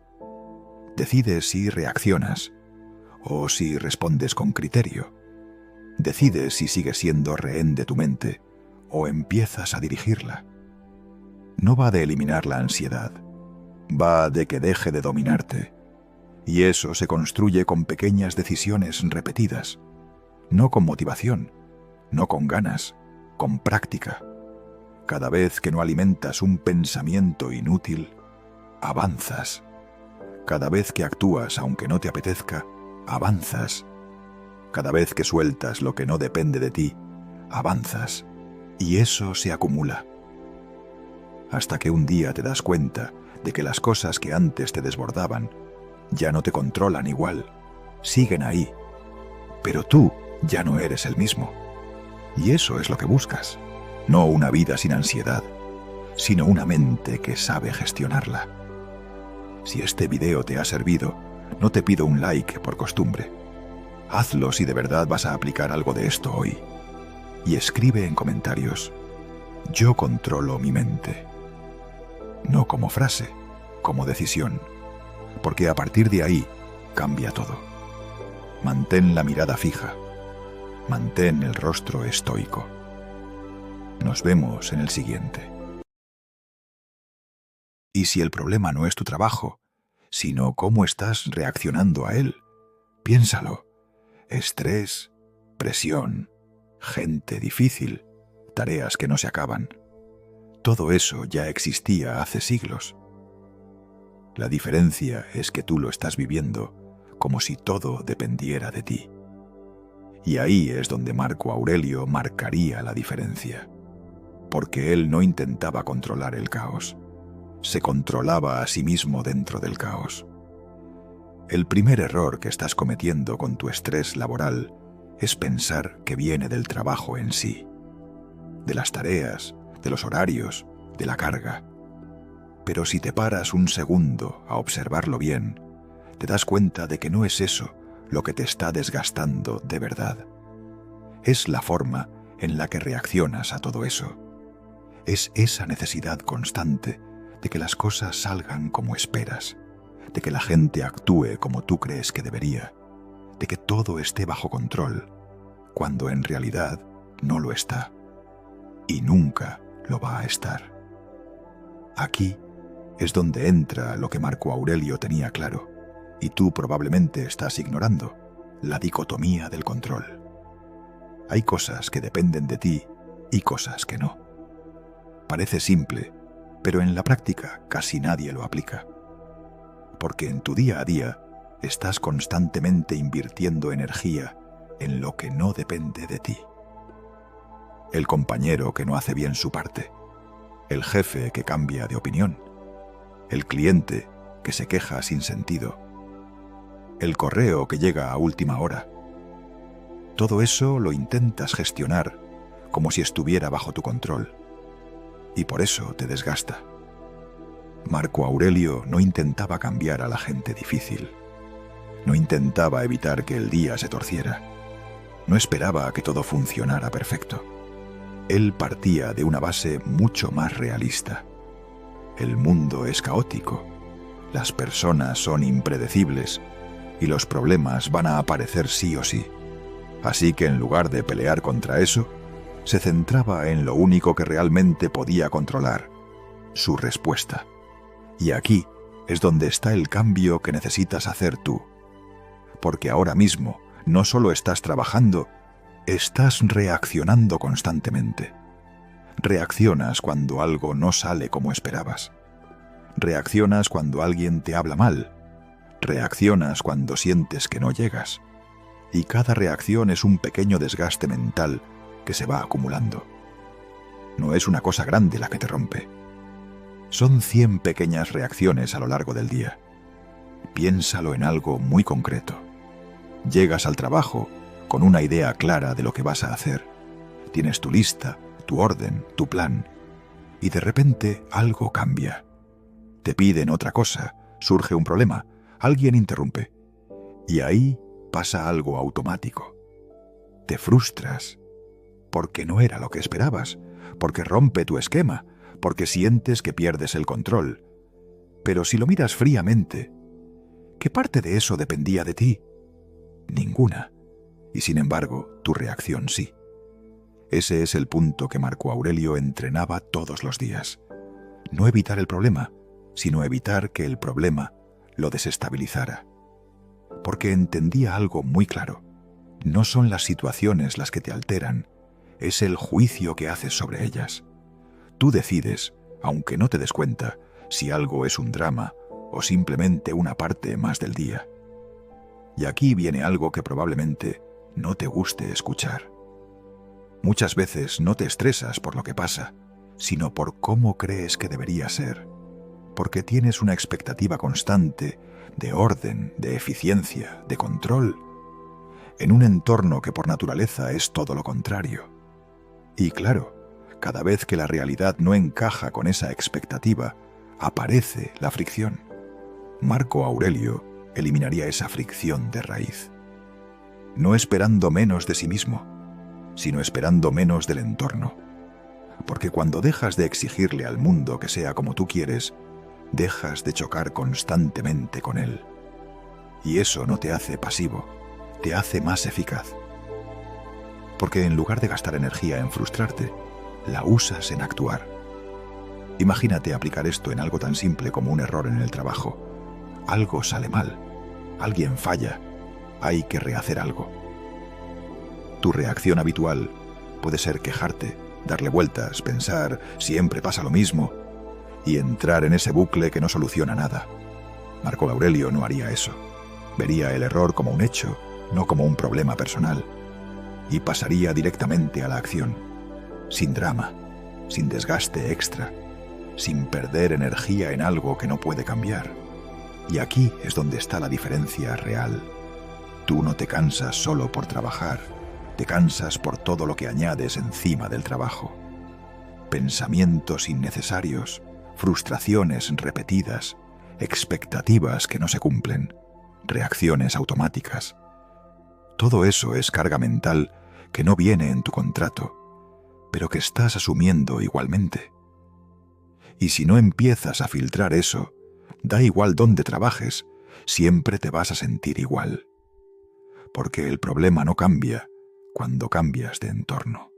Decides si reaccionas o si respondes con criterio. Decides si sigues siendo rehén de tu mente o empiezas a dirigirla. No va de eliminar la ansiedad, va de que deje de dominarte. Y eso se construye con pequeñas decisiones repetidas, no con motivación, no con ganas, con práctica. Cada vez que no alimentas un pensamiento inútil, avanzas. Cada vez que actúas aunque no te apetezca, avanzas. Cada vez que sueltas lo que no depende de ti, avanzas. Y eso se acumula. Hasta que un día te das cuenta de que las cosas que antes te desbordaban ya no te controlan igual, siguen ahí. Pero tú ya no eres el mismo. Y eso es lo que buscas. No una vida sin ansiedad, sino una mente que sabe gestionarla. Si este video te ha servido, no te pido un like por costumbre. Hazlo si de verdad vas a aplicar algo de esto hoy. Y escribe en comentarios: yo controlo mi mente. No como frase, como decisión. Porque a partir de ahí cambia todo. Mantén la mirada fija. Mantén el rostro estoico. Nos vemos en el siguiente. Y si el problema no es tu trabajo, sino cómo estás reaccionando a él, piénsalo. Estrés, presión, gente difícil, tareas que no se acaban. Todo eso ya existía hace siglos. La diferencia es que tú lo estás viviendo como si todo dependiera de ti. Y ahí es donde Marco Aurelio marcaría la diferencia. Porque él no intentaba controlar el caos. Se controlaba a sí mismo dentro del caos. El primer error que estás cometiendo con tu estrés laboral es pensar que viene del trabajo en sí, de las tareas, de los horarios, de la carga. Pero si te paras un segundo a observarlo bien, te das cuenta de que no es eso lo que te está desgastando de verdad. Es la forma en la que reaccionas a todo eso. Es esa necesidad constante de que las cosas salgan como esperas, de que la gente actúe como tú crees que debería, de que todo esté bajo control, cuando en realidad no lo está, y nunca lo va a estar. Aquí es donde entra lo que Marco Aurelio tenía claro, y tú probablemente estás ignorando: la dicotomía del control. Hay cosas que dependen de ti y cosas que no. Parece simple, pero en la práctica casi nadie lo aplica. Porque en tu día a día estás constantemente invirtiendo energía en lo que no depende de ti. El compañero que no hace bien su parte, el jefe que cambia de opinión, el cliente que se queja sin sentido, el correo que llega a última hora. Todo eso lo intentas gestionar como si estuviera bajo tu control. Y por eso te desgasta. Marco Aurelio no intentaba cambiar a la gente difícil. No intentaba evitar que el día se torciera. No esperaba a que todo funcionara perfecto. Él partía de una base mucho más realista. El mundo es caótico, las personas son impredecibles y los problemas van a aparecer sí o sí. Así que en lugar de pelear contra eso, se centraba en lo único que realmente podía controlar: su respuesta. Y aquí es donde está el cambio que necesitas hacer tú. Porque ahora mismo no solo estás trabajando, estás reaccionando constantemente. Reaccionas cuando algo no sale como esperabas. Reaccionas cuando alguien te habla mal. Reaccionas cuando sientes que no llegas. Y cada reacción es un pequeño desgaste mental que se va acumulando. No es una cosa grande la que te rompe. Son 100 pequeñas reacciones a lo largo del día. Piénsalo en algo muy concreto. Llegas al trabajo con una idea clara de lo que vas a hacer. Tienes tu lista, tu orden, tu plan. Y de repente algo cambia. Te piden otra cosa, surge un problema, alguien interrumpe. Y ahí pasa algo automático. Te frustras, porque no era lo que esperabas, porque rompe tu esquema, porque sientes que pierdes el control. Pero si lo miras fríamente, ¿qué parte de eso dependía de ti? Ninguna. Y sin embargo, tu reacción sí. Ese es el punto que Marco Aurelio entrenaba todos los días. No evitar el problema, sino evitar que el problema lo desestabilizara. Porque entendía algo muy claro. No son las situaciones las que te alteran, es el juicio que haces sobre ellas. Tú decides, aunque no te des cuenta, si algo es un drama o simplemente una parte más del día. Y aquí viene algo que probablemente no te guste escuchar. Muchas veces no te estresas por lo que pasa, sino por cómo crees que debería ser, porque tienes una expectativa constante de orden, de eficiencia, de control, en un entorno que por naturaleza es todo lo contrario. Y claro, cada vez que la realidad no encaja con esa expectativa, aparece la fricción. Marco Aurelio eliminaría esa fricción de raíz, no esperando menos de sí mismo, sino esperando menos del entorno. Porque cuando dejas de exigirle al mundo que sea como tú quieres, dejas de chocar constantemente con él. Y eso no te hace pasivo, te hace más eficaz. Porque en lugar de gastar energía en frustrarte, la usas en actuar. Imagínate aplicar esto en algo tan simple como un error en el trabajo. Algo sale mal, alguien falla, hay que rehacer algo. Tu reacción habitual puede ser quejarte, darle vueltas, pensar, siempre pasa lo mismo, y entrar en ese bucle que no soluciona nada. Marco Aurelio no haría eso. Vería el error como un hecho, no como un problema personal, y pasaría directamente a la acción, sin drama, sin desgaste extra, sin perder energía en algo que no puede cambiar. Y aquí es donde está la diferencia real. Tú no te cansas solo por trabajar, te cansas por todo lo que añades encima del trabajo. Pensamientos innecesarios, frustraciones repetidas, expectativas que no se cumplen, reacciones automáticas. Todo eso es carga mental que no viene en tu contrato, pero que estás asumiendo igualmente. Y si no empiezas a filtrar eso, da igual dónde trabajes, siempre te vas a sentir igual. Porque el problema no cambia cuando cambias de entorno.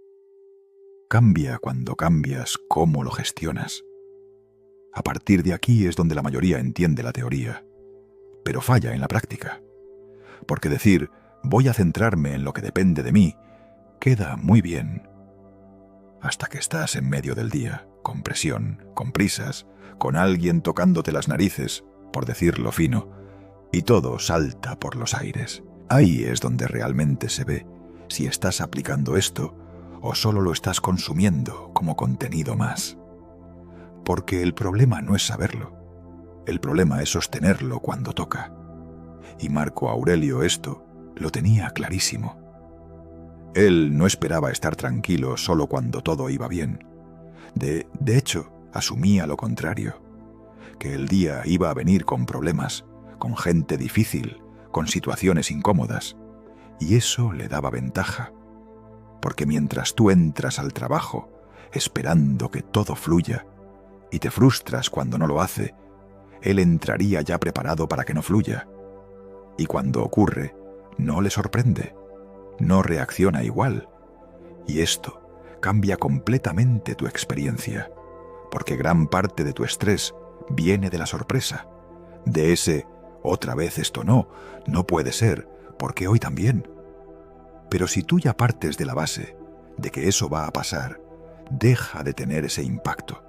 Cambia cuando cambias cómo lo gestionas. A partir de aquí es donde la mayoría entiende la teoría, pero falla en la práctica. Porque decir, voy a centrarme en lo que depende de mí, queda muy bien. Hasta que estás en medio del día, con presión, con prisas, con alguien tocándote las narices, por decirlo fino, y todo salta por los aires. Ahí es donde realmente se ve si estás aplicando esto o solo lo estás consumiendo como contenido más. Porque el problema no es saberlo, el problema es sostenerlo cuando toca. Y Marco Aurelio esto lo tenía clarísimo. Él no esperaba estar tranquilo solo cuando todo iba bien. De hecho, asumía lo contrario, que el día iba a venir con problemas, con gente difícil, con situaciones incómodas, y eso le daba ventaja, porque mientras tú entras al trabajo esperando que todo fluya y te frustras cuando no lo hace, él entraría ya preparado para que no fluya, y cuando ocurre, no le sorprende, no reacciona igual, y esto cambia completamente tu experiencia, porque gran parte de tu estrés viene de la sorpresa, de ese otra vez esto no puede ser, porque hoy también. Pero si tú ya partes de la base de que eso va a pasar, deja de tener ese impacto.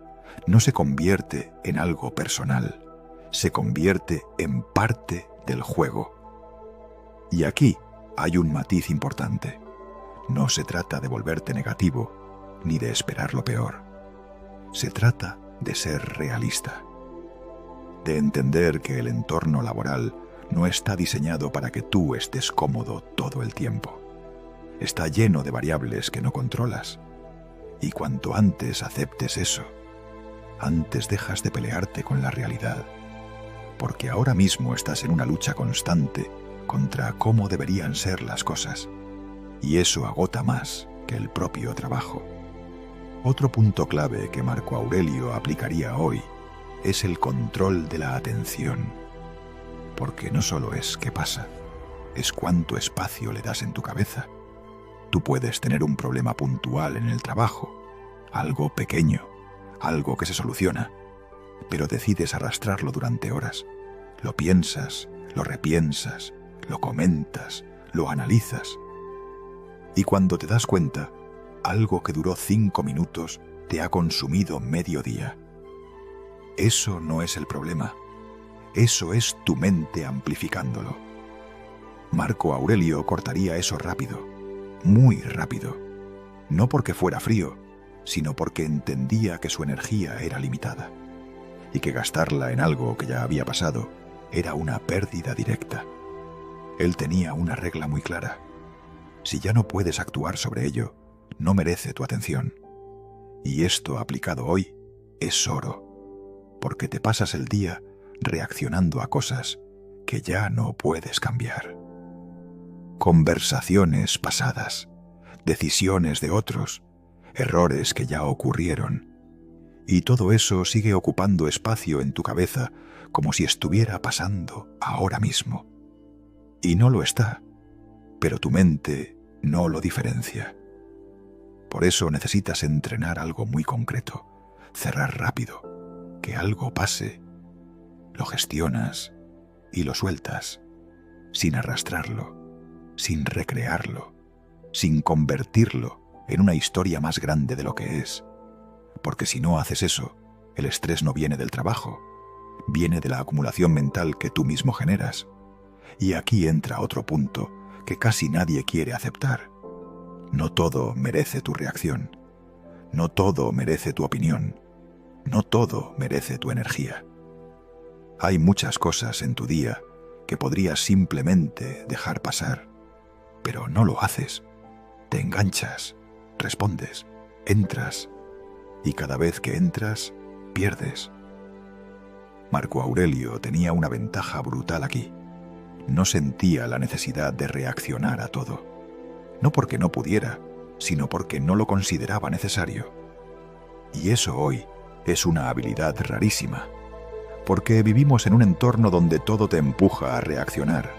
No se convierte en algo personal, se convierte en parte del juego. Y aquí hay un matiz importante. No se trata de volverte negativo ni de esperar lo peor. Se trata de ser realista, de entender que el entorno laboral no está diseñado para que tú estés cómodo todo el tiempo. Está lleno de variables que no controlas. Y cuanto antes aceptes eso, antes dejas de pelearte con la realidad. Porque ahora mismo estás en una lucha constante contra cómo deberían ser las cosas. Y eso agota más que el propio trabajo. Otro punto clave que Marco Aurelio aplicaría hoy es el control de la atención. Porque no solo es qué pasa, es cuánto espacio le das en tu cabeza. Tú puedes tener un problema puntual en el trabajo, algo pequeño, algo que se soluciona, pero decides arrastrarlo durante horas. Lo piensas, lo repiensas, lo comentas, lo analizas. Y cuando te das cuenta, algo que duró 5 minutos te ha consumido medio día. Eso no es el problema. Eso es tu mente amplificándolo. Marco Aurelio cortaría eso rápido, muy rápido. No porque fuera frío, sino porque entendía que su energía era limitada y que gastarla en algo que ya había pasado era una pérdida directa. Él tenía una regla muy clara. Si ya no puedes actuar sobre ello, no merece tu atención. Y esto aplicado hoy es oro, porque te pasas el día reaccionando a cosas que ya no puedes cambiar. Conversaciones pasadas, decisiones de otros, errores que ya ocurrieron. Y todo eso sigue ocupando espacio en tu cabeza como si estuviera pasando ahora mismo. Y no lo está, pero tu mente no lo diferencia. Por eso necesitas entrenar algo muy concreto, cerrar rápido, que algo pase, lo gestionas y lo sueltas, sin arrastrarlo, sin recrearlo, sin convertirlo en una historia más grande de lo que es. Porque si no haces eso, el estrés no viene del trabajo, viene de la acumulación mental que tú mismo generas. Y aquí entra otro punto que casi nadie quiere aceptar. No todo merece tu reacción. No todo merece tu opinión. No todo merece tu energía. Hay muchas cosas en tu día que podrías simplemente dejar pasar, pero no lo haces. Te enganchas, respondes, entras, y cada vez que entras, pierdes. Marco Aurelio tenía una ventaja brutal aquí. No sentía la necesidad de reaccionar a todo. No porque no pudiera, sino porque no lo consideraba necesario. Y eso hoy es una habilidad rarísima, porque vivimos en un entorno donde todo te empuja a reaccionar,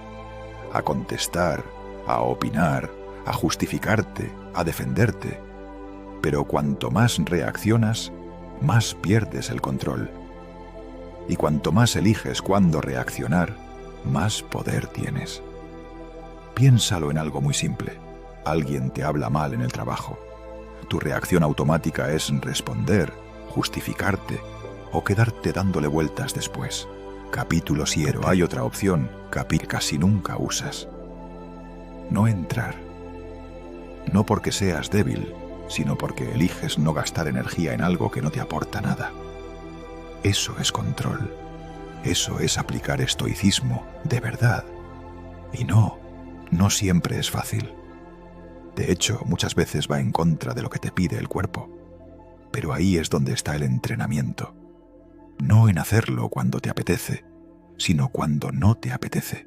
a contestar, a opinar, a justificarte, a defenderte. Pero cuanto más reaccionas, más pierdes el control. Y cuanto más eliges cuándo reaccionar, más poder tienes. Piénsalo en algo muy simple. Alguien te habla mal en el trabajo. Tu reacción automática es responder, justificarte o quedarte dándole vueltas después. Capítulo 7. Hay otra opción que casi nunca usas. No entrar. No porque seas débil, sino porque eliges no gastar energía en algo que no te aporta nada. Eso es control. Eso es aplicar estoicismo de verdad. Y no siempre es fácil. De hecho, muchas veces va en contra de lo que te pide el cuerpo. Pero ahí es donde está el entrenamiento. No en hacerlo cuando te apetece, sino cuando no te apetece.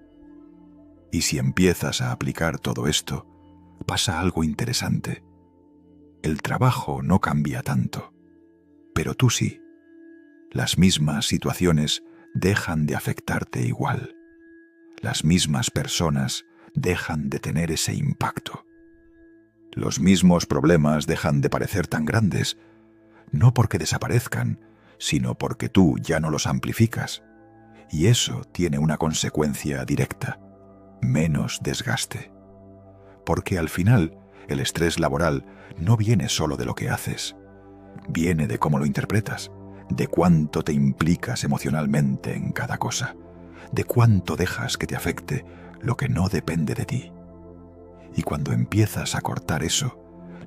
Y si empiezas a aplicar todo esto, pasa algo interesante. El trabajo no cambia tanto, pero tú sí. Las mismas situaciones dejan de afectarte igual. Las mismas personas dejan de tener ese impacto. Los mismos problemas dejan de parecer tan grandes, no porque desaparezcan, sino porque tú ya no los amplificas. Y eso tiene una consecuencia directa: menos desgaste. Porque al final, el estrés laboral no viene solo de lo que haces, viene de cómo lo interpretas, de cuánto te implicas emocionalmente en cada cosa, de cuánto dejas que te afecte lo que no depende de ti. Y cuando empiezas a cortar eso,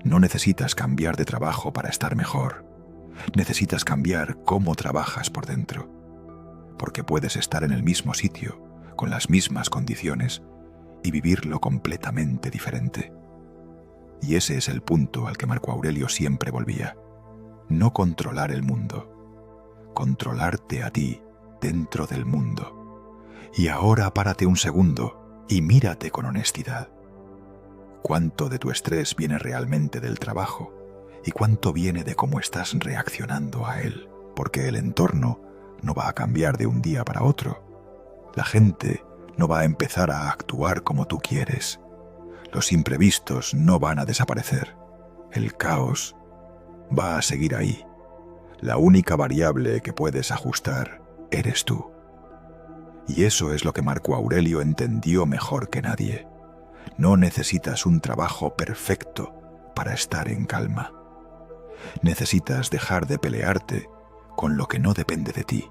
no necesitas cambiar de trabajo para estar mejor. Necesitas cambiar cómo trabajas por dentro. Porque puedes estar en el mismo sitio, con las mismas condiciones, y vivirlo completamente diferente. Y ese es el punto al que Marco Aurelio siempre volvía. No controlar el mundo, controlarte a ti dentro del mundo. Y ahora párate un segundo y mírate con honestidad. ¿Cuánto de tu estrés viene realmente del trabajo? ¿Y cuánto viene de cómo estás reaccionando a él? Porque el entorno no va a cambiar de un día para otro. La gente no va a empezar a actuar como tú quieres. Los imprevistos no van a desaparecer. El caos va a seguir ahí. La única variable que puedes ajustar eres tú. Y eso es lo que Marco Aurelio entendió mejor que nadie. No necesitas un trabajo perfecto para estar en calma. Necesitas dejar de pelearte con lo que no depende de ti.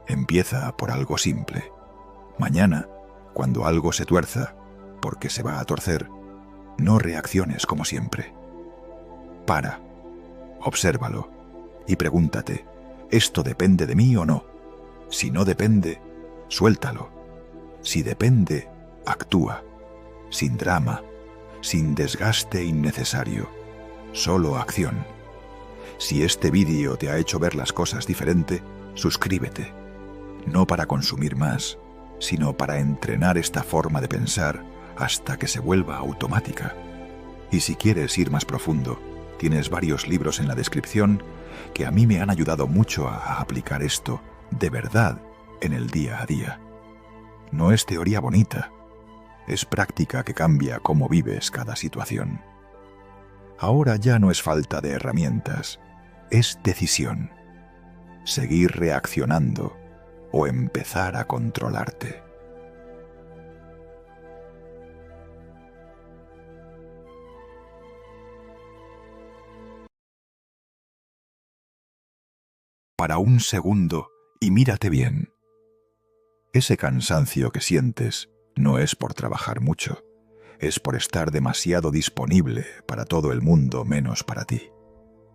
Empieza por algo simple. Mañana, cuando algo se tuerza, porque se va a torcer, no reacciones como siempre. Para, obsérvalo y pregúntate, ¿esto depende de mí o no? Si no depende, suéltalo. Si depende, actúa. Sin drama, sin desgaste innecesario. Solo acción. Si este vídeo te ha hecho ver las cosas diferente, suscríbete. No para consumir más, sino para entrenar esta forma de pensar hasta que se vuelva automática. Y si quieres ir más profundo, tienes varios libros en la descripción que a mí me han ayudado mucho a aplicar esto de verdad en el día a día. No es teoría bonita, es práctica que cambia cómo vives cada situación. Ahora ya no es falta de herramientas, es decisión. Seguir reaccionando o empezar a controlarte. Para un segundo y mírate bien. Ese cansancio que sientes no es por trabajar mucho, es por estar demasiado disponible para todo el mundo menos para ti.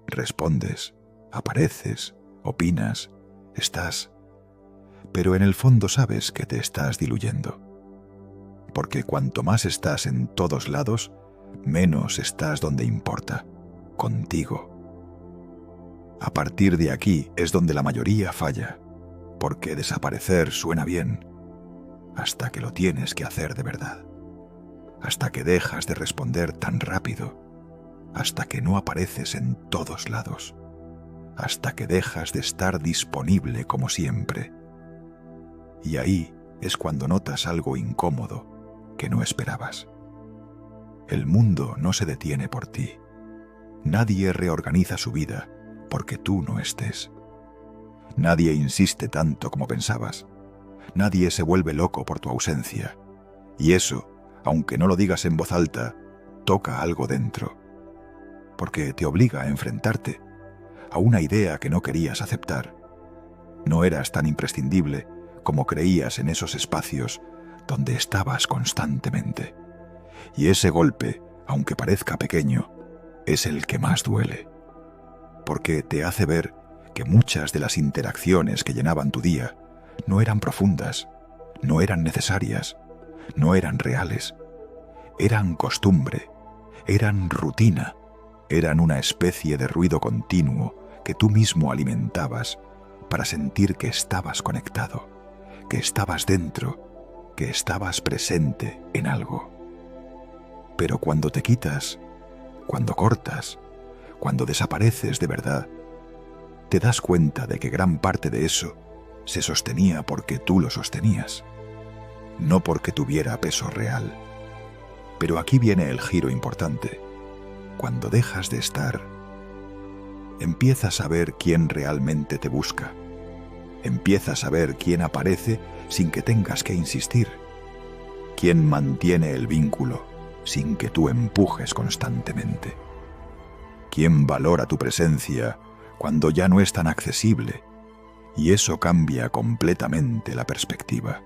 Respondes, apareces, opinas, estás, pero en el fondo sabes que te estás diluyendo. Porque cuanto más estás en todos lados, menos estás donde importa, contigo. A partir de aquí es donde la mayoría falla, porque desaparecer suena bien, hasta que lo tienes que hacer de verdad, hasta que dejas de responder tan rápido, hasta que no apareces en todos lados, hasta que dejas de estar disponible como siempre. Y ahí es cuando notas algo incómodo que no esperabas. El mundo no se detiene por ti. Nadie reorganiza su vida porque tú no estés. Nadie insiste tanto como pensabas. Nadie se vuelve loco por tu ausencia. Y eso, aunque no lo digas en voz alta, toca algo dentro. Porque te obliga a enfrentarte a una idea que no querías aceptar. No eras tan imprescindible como creías en esos espacios donde estabas constantemente. Y ese golpe, aunque parezca pequeño, es el que más duele. Porque te hace ver que muchas de las interacciones que llenaban tu día no eran profundas, no eran necesarias, no eran reales. Eran costumbre, eran rutina, eran una especie de ruido continuo que tú mismo alimentabas para sentir que estabas conectado, que estabas dentro, que estabas presente en algo. Pero cuando te quitas, cuando cortas, cuando desapareces de verdad, te das cuenta de que gran parte de eso se sostenía porque tú lo sostenías, no porque tuviera peso real. Pero aquí viene el giro importante. Cuando dejas de estar, empiezas a ver quién realmente te busca. Empiezas a ver quién aparece sin que tengas que insistir. Quién mantiene el vínculo sin que tú empujes constantemente. Quién valora tu presencia cuando ya no es tan accesible. Y eso cambia completamente la perspectiva.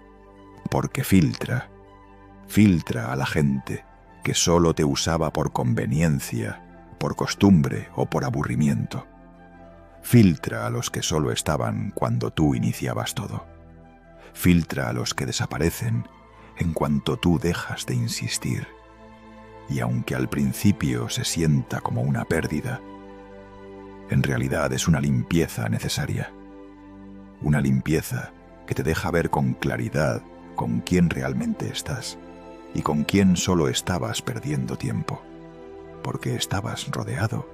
Porque filtra a la gente que solo te usaba por conveniencia, por costumbre o por aburrimiento. Filtra a los que solo estaban cuando tú iniciabas todo. filtra a los que desaparecen en cuanto tú dejas de insistir. Y aunque al principio se sienta como una pérdida, en realidad es una limpieza necesaria. Una limpieza que te deja ver con claridad con quién realmente estás y con quién solo estabas perdiendo tiempo, porque estabas rodeado,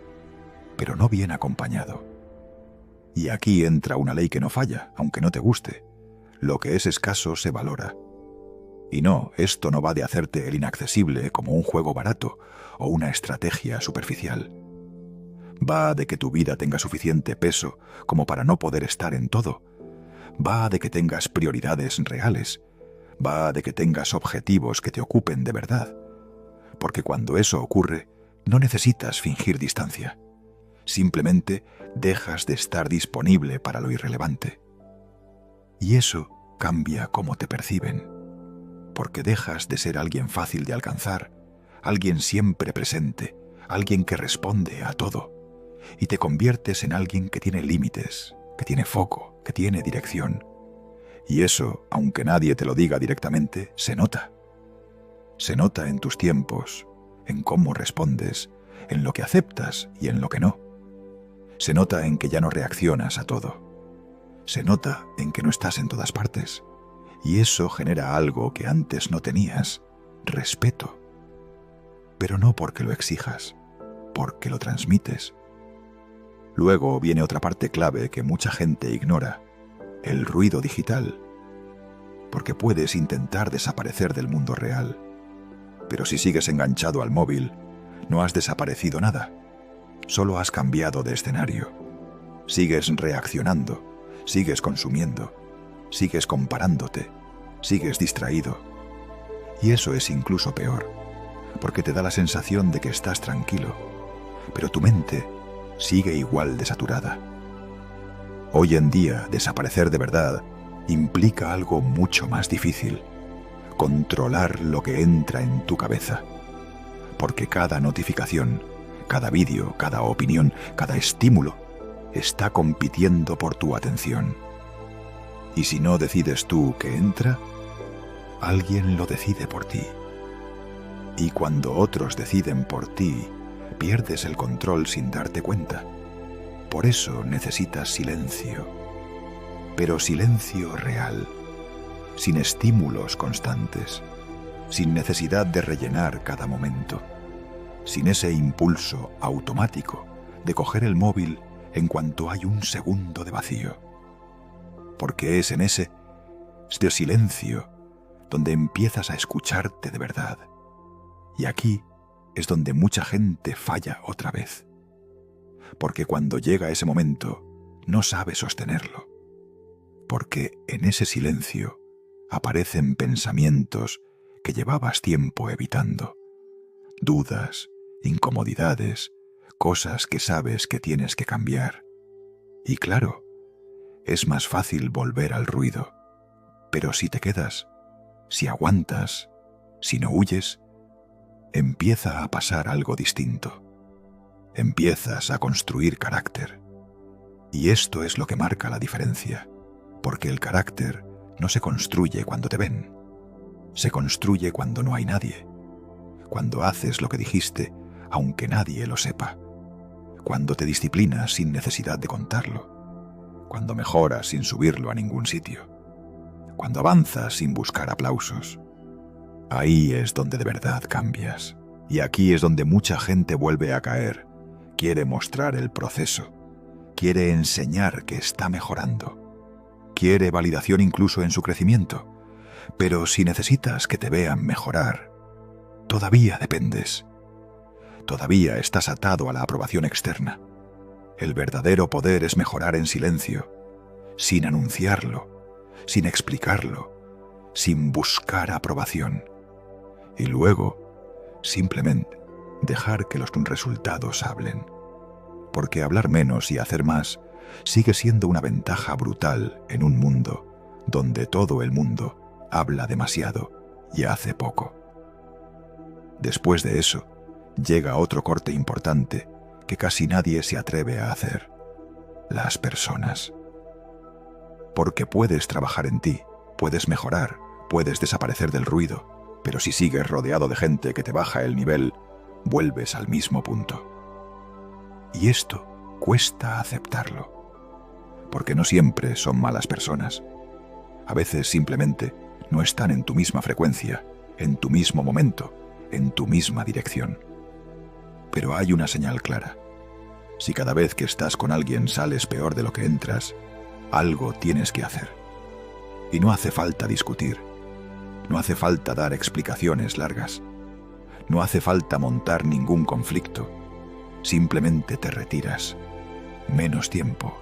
pero no bien acompañado. Y aquí entra una ley que no falla, aunque no te guste. Lo que es escaso se valora. Y no, esto no va de hacerte el inaccesible como un juego barato o una estrategia superficial. Va de que tu vida tenga suficiente peso como para no poder estar en todo. Va de que tengas prioridades reales. Va de que tengas objetivos que te ocupen de verdad. Porque cuando eso ocurre, no necesitas fingir distancia. Simplemente dejas de estar disponible para lo irrelevante. Y eso cambia cómo te perciben. Porque dejas de ser alguien fácil de alcanzar, alguien siempre presente, alguien que responde a todo, y te conviertes en alguien que tiene límites, que tiene foco, que tiene dirección. Y eso, aunque nadie te lo diga directamente, se nota. Se nota en tus tiempos, en cómo respondes, en lo que aceptas y en lo que no. Se nota en que ya no reaccionas a todo. Se nota en que no estás en todas partes. Y eso genera algo que antes no tenías, respeto. Pero no porque lo exijas, porque lo transmites. Luego viene otra parte clave que mucha gente ignora, el ruido digital. Porque puedes intentar desaparecer del mundo real, pero si sigues enganchado al móvil, no has desaparecido nada. Solo has cambiado de escenario. Sigues reaccionando, sigues consumiendo, sigues comparándote, sigues distraído. Y eso es incluso peor, porque te da la sensación de que estás tranquilo, pero tu mente sigue igual de saturada. Hoy en día, desaparecer de verdad implica algo mucho más difícil: controlar lo que entra en tu cabeza. Porque cada notificación, cada vídeo, cada opinión, cada estímulo está compitiendo por tu atención. Y si no decides tú qué entra, alguien lo decide por ti. Y cuando otros deciden por ti, pierdes el control sin darte cuenta. Por eso necesitas silencio. Pero silencio real, sin estímulos constantes, sin necesidad de rellenar cada momento, sin ese impulso automático de coger el móvil en cuanto hay un segundo de vacío. Porque es en ese silencio donde empiezas a escucharte de verdad. Y aquí es donde mucha gente falla otra vez. Porque cuando llega ese momento, no sabe sostenerlo. Porque en ese silencio aparecen pensamientos que llevabas tiempo evitando. Dudas, incomodidades, cosas que sabes que tienes que cambiar. Y claro, es más fácil volver al ruido. Pero si te quedas, si aguantas, si no huyes, empieza a pasar algo distinto. Empiezas a construir carácter. Y esto es lo que marca la diferencia, porque el carácter no se construye cuando te ven. Se construye cuando no hay nadie. Cuando haces lo que dijiste, aunque nadie lo sepa. Cuando te disciplinas sin necesidad de contarlo. Cuando mejoras sin subirlo a ningún sitio. Cuando avanzas sin buscar aplausos. Ahí es donde de verdad cambias. Y aquí es donde mucha gente vuelve a caer. Quiere mostrar el proceso. Quiere enseñar que está mejorando. Quiere validación incluso en su crecimiento. Pero si necesitas que te vean mejorar, todavía dependes. Todavía estás atado a la aprobación externa. El verdadero poder es mejorar en silencio, sin anunciarlo, sin explicarlo, sin buscar aprobación. Y luego, simplemente, dejar que los resultados hablen. Porque hablar menos y hacer más sigue siendo una ventaja brutal en un mundo donde todo el mundo habla demasiado y hace poco. Después de eso, llega otro corte importante que casi nadie se atreve a hacer: las personas. Porque puedes trabajar en ti, Puedes mejorar, puedes desaparecer del ruido, pero si sigues rodeado de gente que te baja el nivel, vuelves al mismo punto. Y esto cuesta aceptarlo, porque no siempre son malas personas. A veces simplemente no están en tu misma frecuencia, en tu mismo momento, en tu misma dirección. Pero hay una señal clara. Si cada vez que estás con alguien sales peor de lo que entras, algo tienes que hacer. Y no hace falta discutir, no hace falta dar explicaciones largas, no hace falta montar ningún conflicto, simplemente te retiras. Menos tiempo,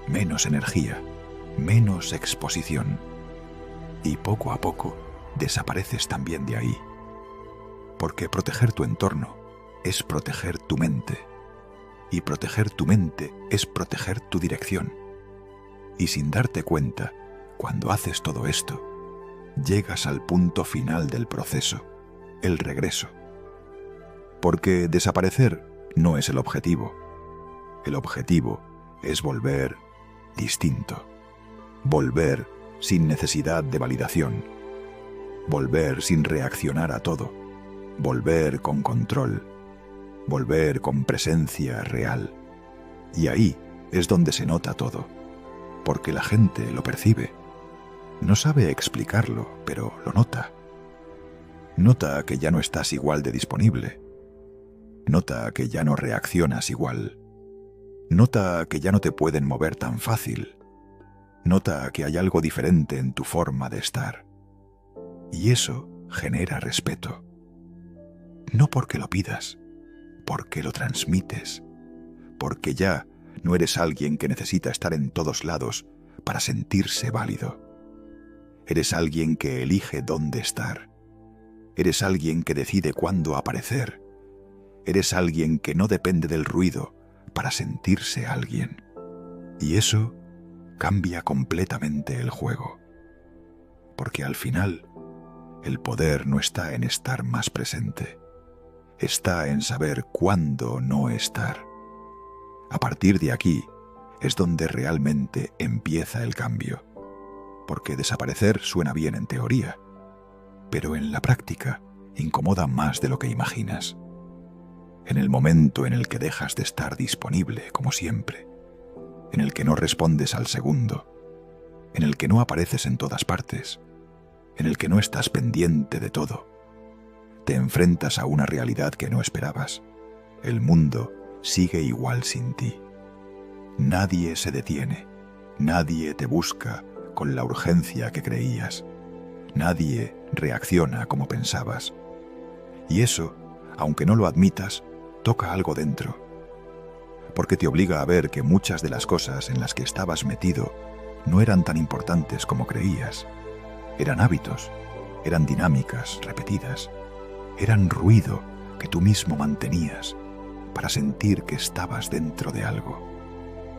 menos energía, menos exposición. Y poco a poco desapareces también de ahí. Porque proteger tu entorno es proteger tu mente. Y proteger tu mente es proteger tu dirección. Y sin darte cuenta, cuando haces todo esto, llegas al punto final del proceso, el regreso. Porque desaparecer no es el objetivo. El objetivo es volver distinto. Volver sin necesidad de validación. Volver sin reaccionar a todo. Volver con control. Volver con presencia real. Y ahí es donde se nota todo, porque la gente lo percibe. No sabe explicarlo, pero lo nota. Nota que ya no estás igual de disponible. Nota que ya no reaccionas igual. Nota que ya no te pueden mover tan fácil. Nota que hay algo diferente en tu forma de estar. Y eso genera respeto. No porque lo pidas, porque lo transmites, porque ya no eres alguien que necesita estar en todos lados para sentirse válido. Eres alguien que elige dónde estar. Eres alguien que decide cuándo aparecer. Eres alguien que no depende del ruido para sentirse alguien. Y eso cambia completamente el juego. Porque al final, el poder no está en estar más presente. Está en saber cuándo no estar. A partir de aquí es donde realmente empieza el cambio. Porque desaparecer suena bien en teoría, pero en la práctica incomoda más de lo que imaginas. En el momento en el que dejas de estar disponible, como siempre, en el que no respondes al segundo, en el que no apareces en todas partes, en el que no estás pendiente de todo, te enfrentas a una realidad que no esperabas. El mundo sigue igual sin ti. Nadie se detiene, nadie te busca con la urgencia que creías. Nadie reacciona como pensabas. Y eso, aunque no lo admitas, toca algo dentro. Porque te obliga a ver que muchas de las cosas en las que estabas metido no eran tan importantes como creías. Eran hábitos, eran dinámicas repetidas, eran ruido que tú mismo mantenías para sentir que estabas dentro de algo.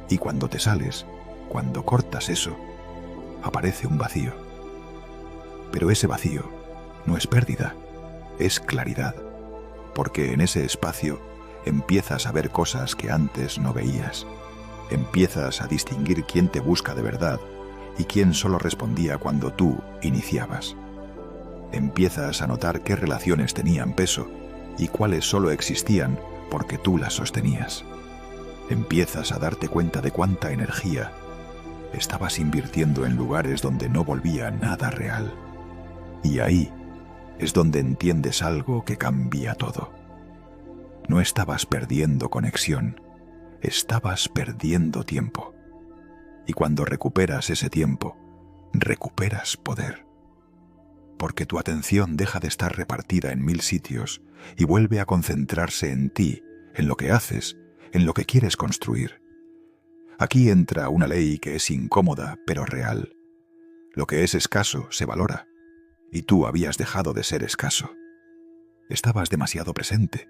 Y cuando te sales, cuando cortas eso, aparece un vacío. Pero ese vacío no es pérdida, es claridad, porque en ese espacio empiezas a ver cosas que antes no veías. Empiezas a distinguir quién te busca de verdad y quién solo respondía cuando tú iniciabas. Empiezas a notar qué relaciones tenían peso y cuáles solo existían porque tú las sostenías. Empiezas a darte cuenta de cuánta energía estabas invirtiendo en lugares donde no volvía nada real. Y ahí es donde entiendes algo que cambia todo. No estabas perdiendo conexión, estabas perdiendo tiempo. Y cuando recuperas ese tiempo, recuperas poder. Porque tu atención deja de estar repartida en 1000 sitios y vuelve a concentrarse en ti, en lo que haces, en lo que quieres construir. Aquí entra una ley que es incómoda, pero real. Lo que es escaso se valora, y tú habías dejado de ser escaso. Estabas demasiado presente,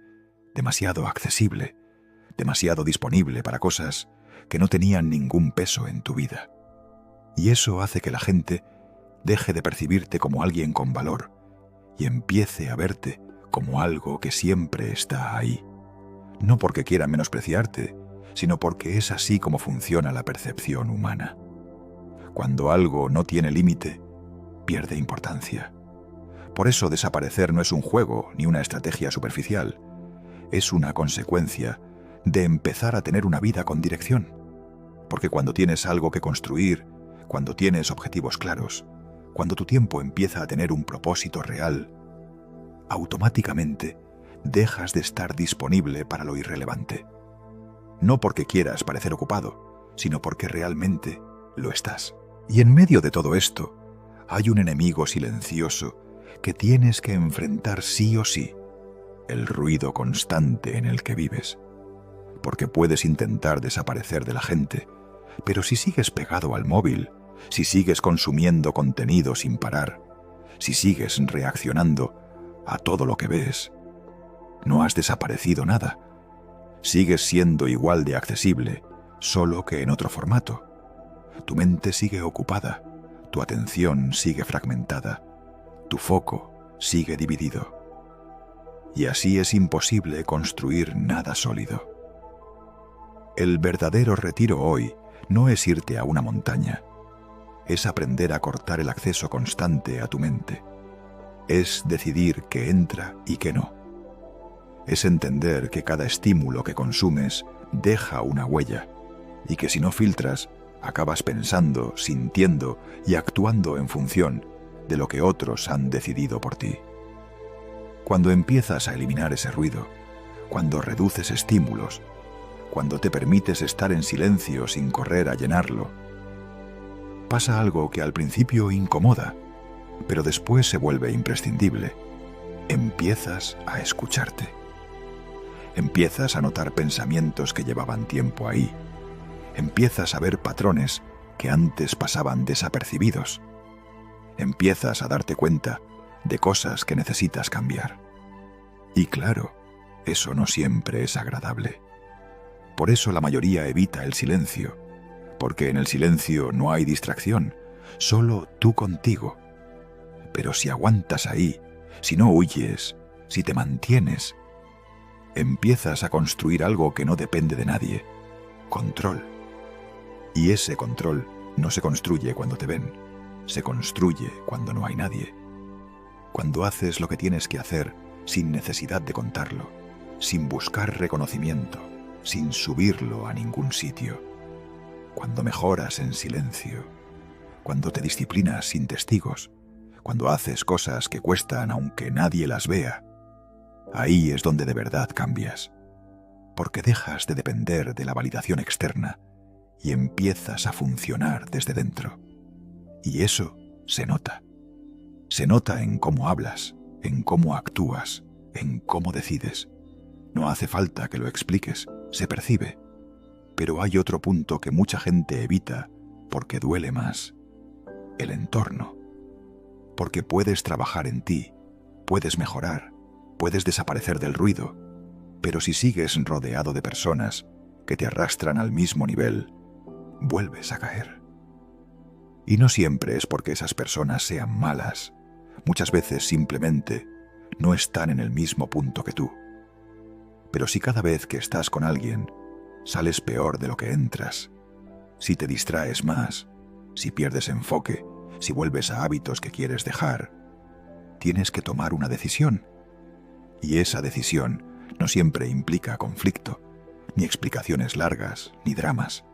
demasiado accesible, demasiado disponible para cosas que no tenían ningún peso en tu vida. Y eso hace que la gente deje de percibirte como alguien con valor y empiece a verte como algo que siempre está ahí. No porque quiera menospreciarte, sino porque es así como funciona la percepción humana. Cuando algo no tiene límite, pierde importancia. Por eso desaparecer no es un juego ni una estrategia superficial. Es una consecuencia de empezar a tener una vida con dirección. Porque cuando tienes algo que construir, cuando tienes objetivos claros, cuando tu tiempo empieza a tener un propósito real, automáticamente dejas de estar disponible para lo irrelevante. No porque quieras parecer ocupado, sino porque realmente lo estás. Y en medio de todo esto, hay un enemigo silencioso que tienes que enfrentar sí o sí: el ruido constante en el que vives. Porque puedes intentar desaparecer de la gente, pero si sigues pegado al móvil, si sigues consumiendo contenido sin parar, si sigues reaccionando a todo lo que ves, no has desaparecido nada. Sigues siendo igual de accesible, solo que en otro formato. Tu mente sigue ocupada, tu atención sigue fragmentada, tu foco sigue dividido. Y así es imposible construir nada sólido. El verdadero retiro hoy no es irte a una montaña, es aprender a cortar el acceso constante a tu mente. Es decidir qué entra y qué no. Es entender que cada estímulo que consumes deja una huella y que si no filtras, acabas pensando, sintiendo y actuando en función de lo que otros han decidido por ti. Cuando empiezas a eliminar ese ruido, cuando reduces estímulos, cuando te permites estar en silencio sin correr a llenarlo, pasa algo que al principio incomoda, pero después se vuelve imprescindible. Empiezas a escucharte. Empiezas a notar pensamientos que llevaban tiempo ahí. Empiezas a ver patrones que antes pasaban desapercibidos. Empiezas a darte cuenta de cosas que necesitas cambiar. Y claro, eso no siempre es agradable. Por eso la mayoría evita el silencio, porque en el silencio no hay distracción, solo tú contigo. Pero si aguantas ahí, si no huyes, si te mantienes, empiezas a construir algo que no depende de nadie: control. Y ese control no se construye cuando te ven, se construye cuando no hay nadie. Cuando haces lo que tienes que hacer sin necesidad de contarlo, sin buscar reconocimiento, sin subirlo a ningún sitio. Cuando mejoras en silencio, cuando te disciplinas sin testigos, cuando haces cosas que cuestan aunque nadie las vea, ahí es donde de verdad cambias, porque dejas de depender de la validación externa y empiezas a funcionar desde dentro. Y eso se nota. Se nota en cómo hablas, en cómo actúas, en cómo decides. No hace falta que lo expliques, se percibe. Pero hay otro punto que mucha gente evita porque duele más: el entorno. Porque puedes trabajar en ti, puedes mejorar, puedes desaparecer del ruido, pero si sigues rodeado de personas que te arrastran al mismo nivel, vuelves a caer. Y no siempre es porque esas personas sean malas, muchas veces simplemente no están en el mismo punto que tú. Pero si cada vez que estás con alguien sales peor de lo que entras, si te distraes más, si pierdes enfoque, si vuelves a hábitos que quieres dejar, tienes que tomar una decisión. Y esa decisión no siempre implica conflicto, ni explicaciones largas, ni dramas.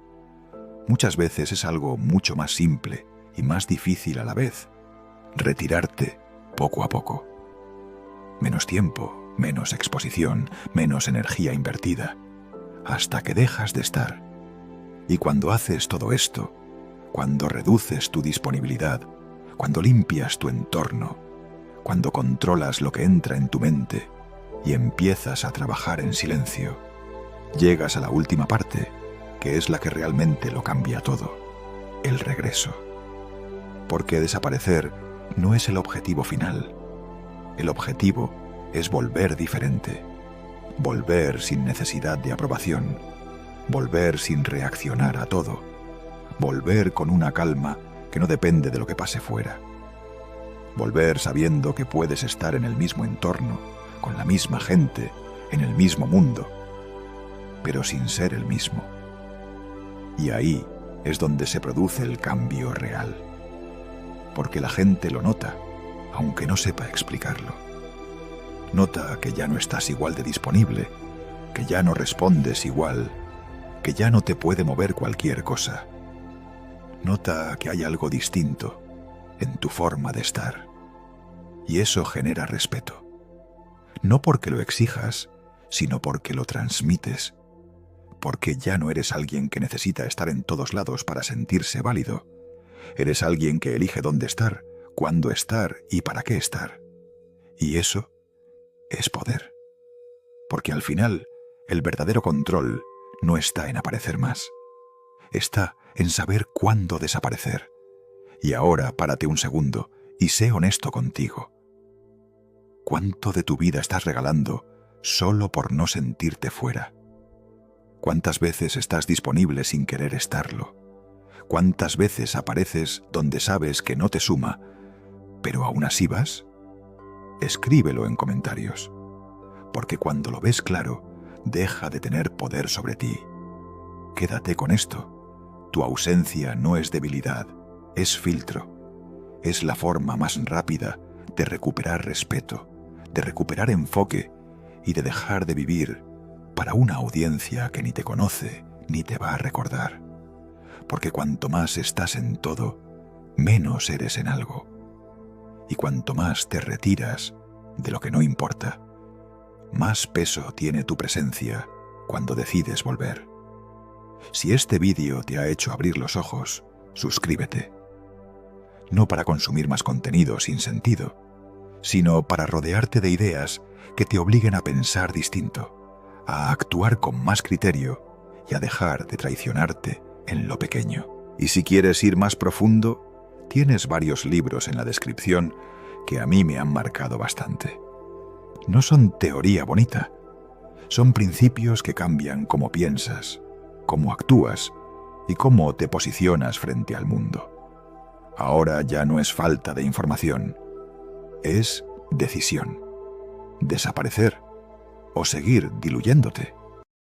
Muchas veces es algo mucho más simple y más difícil a la vez: retirarte poco a poco. Menos tiempo, menos exposición, menos energía invertida, hasta que dejas de estar. Y cuando haces todo esto, cuando reduces tu disponibilidad, cuando limpias tu entorno, cuando controlas lo que entra en tu mente y empiezas a trabajar en silencio, llegas a la última parte, que es la que realmente lo cambia todo: el regreso. Porque desaparecer no es el objetivo final. El objetivo es volver diferente, volver sin necesidad de aprobación, volver sin reaccionar a todo, volver con una calma que no depende de lo que pase fuera, volver sabiendo que puedes estar en el mismo entorno, con la misma gente, en el mismo mundo, pero sin ser el mismo. Y ahí es donde se produce el cambio real. porque la gente lo nota, aunque no sepa explicarlo. Nota que ya no estás igual de disponible, que ya no respondes igual, que ya no te puede mover cualquier cosa. Nota que hay algo distinto en tu forma de estar. Y eso genera respeto. No porque lo exijas, sino porque lo transmites. Porque ya no eres alguien que necesita estar en todos lados para sentirse válido. Eres alguien que elige dónde estar, cuándo estar y para qué estar. Y eso es poder. Porque al final, el verdadero control no está en aparecer más. Está en saber cuándo desaparecer. Y ahora párate un segundo y sé honesto contigo. ¿Cuánto de tu vida estás regalando solo por no sentirte fuera? ¿Cuántas veces estás disponible sin querer estarlo? ¿Cuántas veces apareces donde sabes que no te suma, pero aún así vas? Escríbelo en comentarios, porque cuando lo ves claro, deja de tener poder sobre ti. Quédate con esto. Tu ausencia no es debilidad, es filtro. Es la forma más rápida de recuperar respeto, de recuperar enfoque y de dejar de vivir para una audiencia que ni te conoce ni te va a recordar. Porque cuanto más estás en todo, menos eres en algo. Y cuanto más te retiras de lo que no importa, más peso tiene tu presencia cuando decides volver. Si este vídeo te ha hecho abrir los ojos, suscríbete. No para consumir más contenido sin sentido, sino para rodearte de ideas que te obliguen a pensar distinto, a actuar con más criterio y a dejar de traicionarte en lo pequeño. Y si quieres ir más profundo, tienes varios libros en la descripción que a mí me han marcado bastante. No son teoría bonita, son principios que cambian cómo piensas, cómo actúas y cómo te posicionas frente al mundo. Ahora ya no es falta de información, es decisión. Desaparecer o seguir diluyéndote.